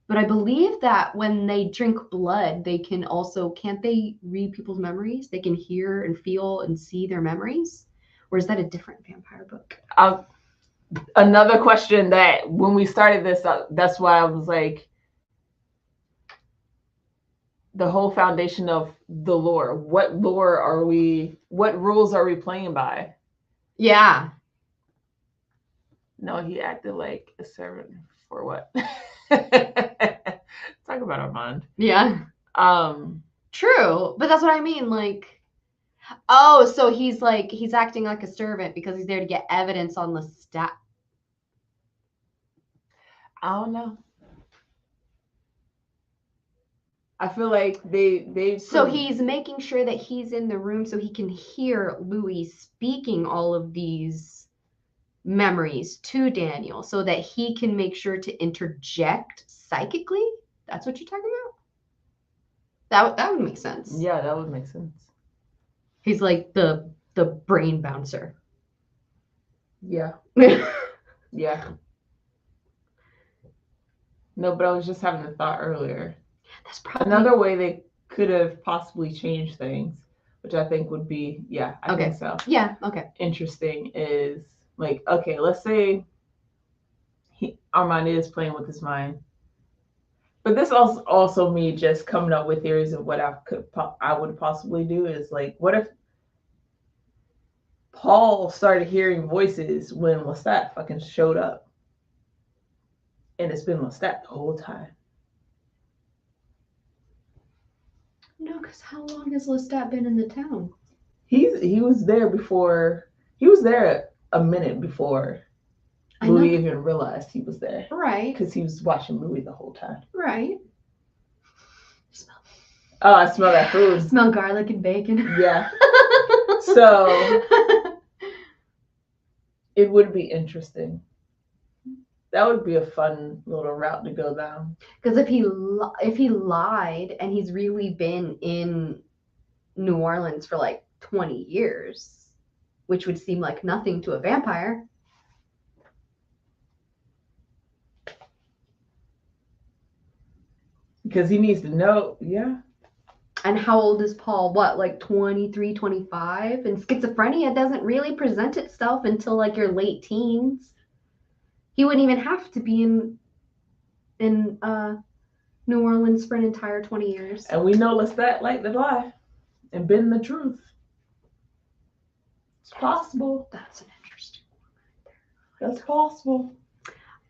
But I believe that when they drink blood, they can also, can't they read people's memories? They can hear and feel and see their memories? Or is that a different vampire book? Another question that when we started this, that's why I was like, the whole foundation of the lore. What rules are we playing by? Yeah. No, he acted like a servant for what? Talk about Armand. Yeah. Um, True. But that's what I mean. Like, oh, so he's acting like a servant because he's there to get evidence on Lestat. I don't know. I feel like they So he's making sure that he's in the room so he can hear Louis speaking all of these memories to Daniel so that he can make sure to interject psychically. That's what you're talking about? That would make sense. Yeah, that would make sense. He's like the brain bouncer. Yeah. Yeah. No, but I was just having a thought earlier. That's probably Another way they could have possibly changed things, which I think would be, I Okay. think so. Yeah, okay. Interesting is like, okay, let's say Armand is playing with his mind. But this also me just coming up with theories of what I would possibly do is like, what if Paul started hearing voices when Lestat fucking showed up? And it's been Lestat the whole time. No, because how long has Lestat been in the town? He was there before. He was there a minute before Louis even realized he was there. Right. Because he was watching Louis the whole time. Right. Oh, I smell that food. Smell garlic and bacon. Yeah. So it would be interesting. That would be a fun little route to go down. Because if he lied and he's really been in New Orleans for like 20 years, which would seem like nothing to a vampire. Because he needs to know, yeah. And how old is Paul? What, like 23, 25? And schizophrenia doesn't really present itself until like your late teens. He wouldn't even have to be in New Orleans for an entire 20 years. And we know Lestat like to lie and bend the truth. It's possible. That's an interesting one. That's possible.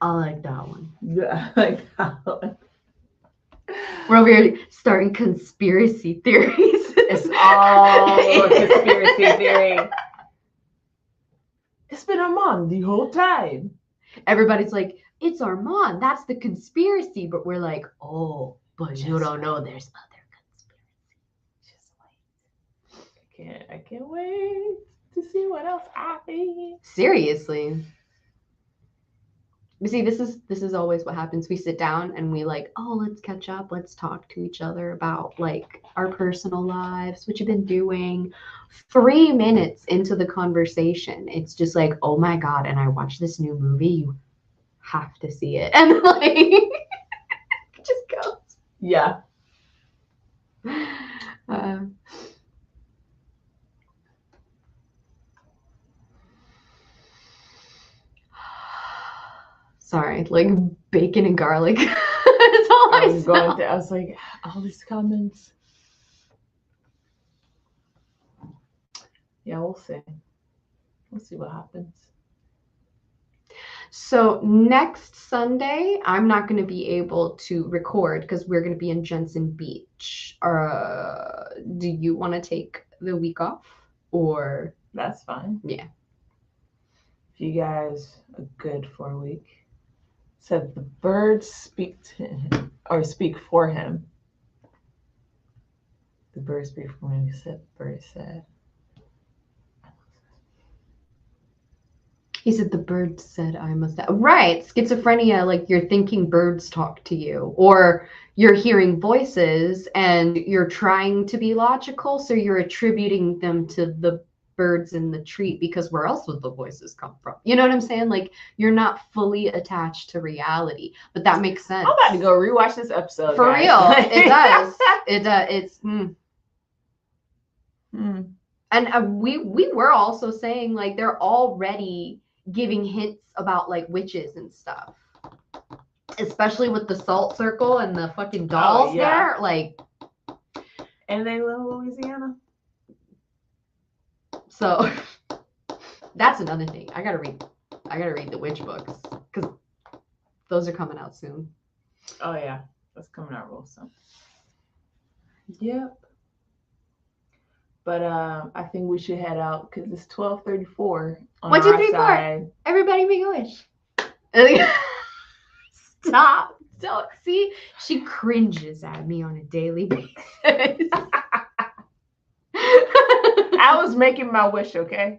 I like that one. Yeah, I like that one. We're over here starting conspiracy theories. It's all a conspiracy theory. It's been Armand the whole time. Everybody's like, it's Armand. That's the conspiracy. But we're like, oh, but you don't know there's other conspiracies. Just wait. I can't wait to see what else happens. Seriously. But see, this is always what happens. We sit down and we like, oh, let's catch up. Let's talk to each other about like our personal lives, what you've been doing. 3 minutes into the conversation, it's just like, oh my God, and I watched this new movie. You have to see it. And like, it just goes. Yeah. Sorry, like bacon and garlic. That's all I was like, all these comments. Yeah, we'll see. We'll see what happens. So next Sunday, I'm not going to be able to record because we're going to be in Jensen Beach. Do you want to take the week off? Or that's fine. Yeah. If you guys are good for a week. Said the birds speak to him or speak for him. The birds speak for him. He said, bird said. He said the bird said I must have. Right. Schizophrenia, like you're thinking birds talk to you, or you're hearing voices and you're trying to be logical. So you're attributing them to the birds in the tree because where else would the voices come from? You know what I'm saying? Like you're not fully attached to reality, but that makes sense. I'm about to go rewatch this episode. For guys. real. It does. It does. It's. And we were also saying like they're already giving hints about like witches and stuff, especially with the salt circle and the fucking dolls there. Like And they live in Louisiana. So that's another thing. I gotta read the witch books because those are coming out soon. Oh yeah, that's coming out real soon. Yep. But I think we should head out because it's 12:34 on 1, 2, our 3, 4. side. Everybody make a wish. Stop. Don't see. She cringes at me on a daily basis. I was making my wish, okay?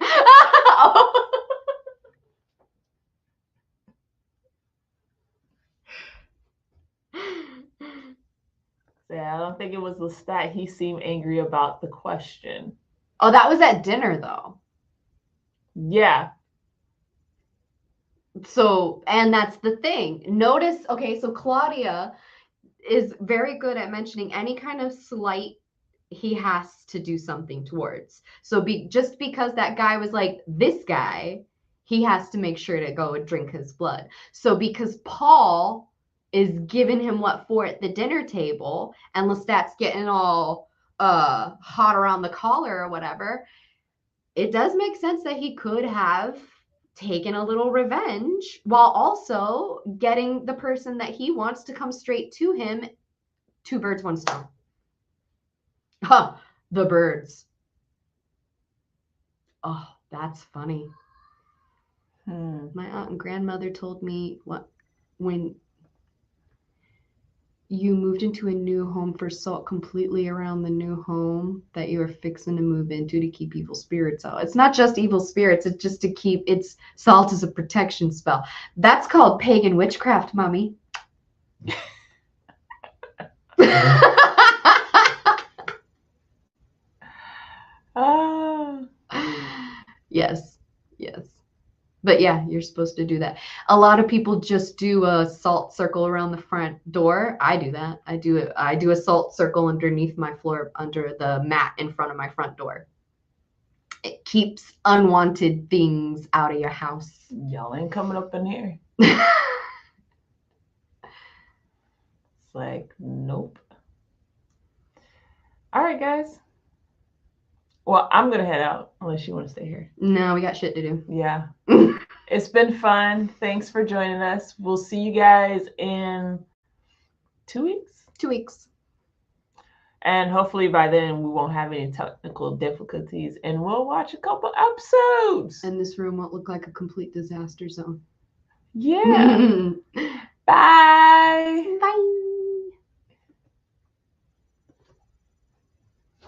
Yeah, I don't think it was Lestat. He seemed angry about the question. Oh, that was at dinner though. Yeah. So, and that's the thing. Notice, okay, so Claudia is very good at mentioning any kind of slight he has to do something towards. So just because that guy was like, this guy, he has to make sure to go and drink his blood. So because Paul is giving him what for at the dinner table, and Lestat's getting all hot around the collar or whatever, it does make sense that he could have taken a little revenge while also getting the person that he wants to come straight to him. 2 birds, 1 stone. Huh, the birds. Oh, that's funny. My aunt and grandmother told me when you moved into a new home for salt completely around the new home that you are fixing to move into to keep evil spirits out. It's not just evil spirits, it's just to keep salt as a protection spell. That's called pagan witchcraft, mommy. Yes. But yeah, you're supposed to do that. A lot of people just do a salt circle around the front door. I do that. I do a salt circle underneath my floor, under the mat in front of my front door. It keeps unwanted things out of your house. Y'all ain't coming up in here. It's like, nope. All right, guys. Well, I'm going to head out unless you want to stay here. No, we got shit to do. Yeah. It's been fun. Thanks for joining us. We'll see you guys in 2 weeks. 2 weeks. And hopefully by then we won't have any technical difficulties and we'll watch a couple episodes. And this room won't look like a complete disaster zone. Yeah. Bye. Bye.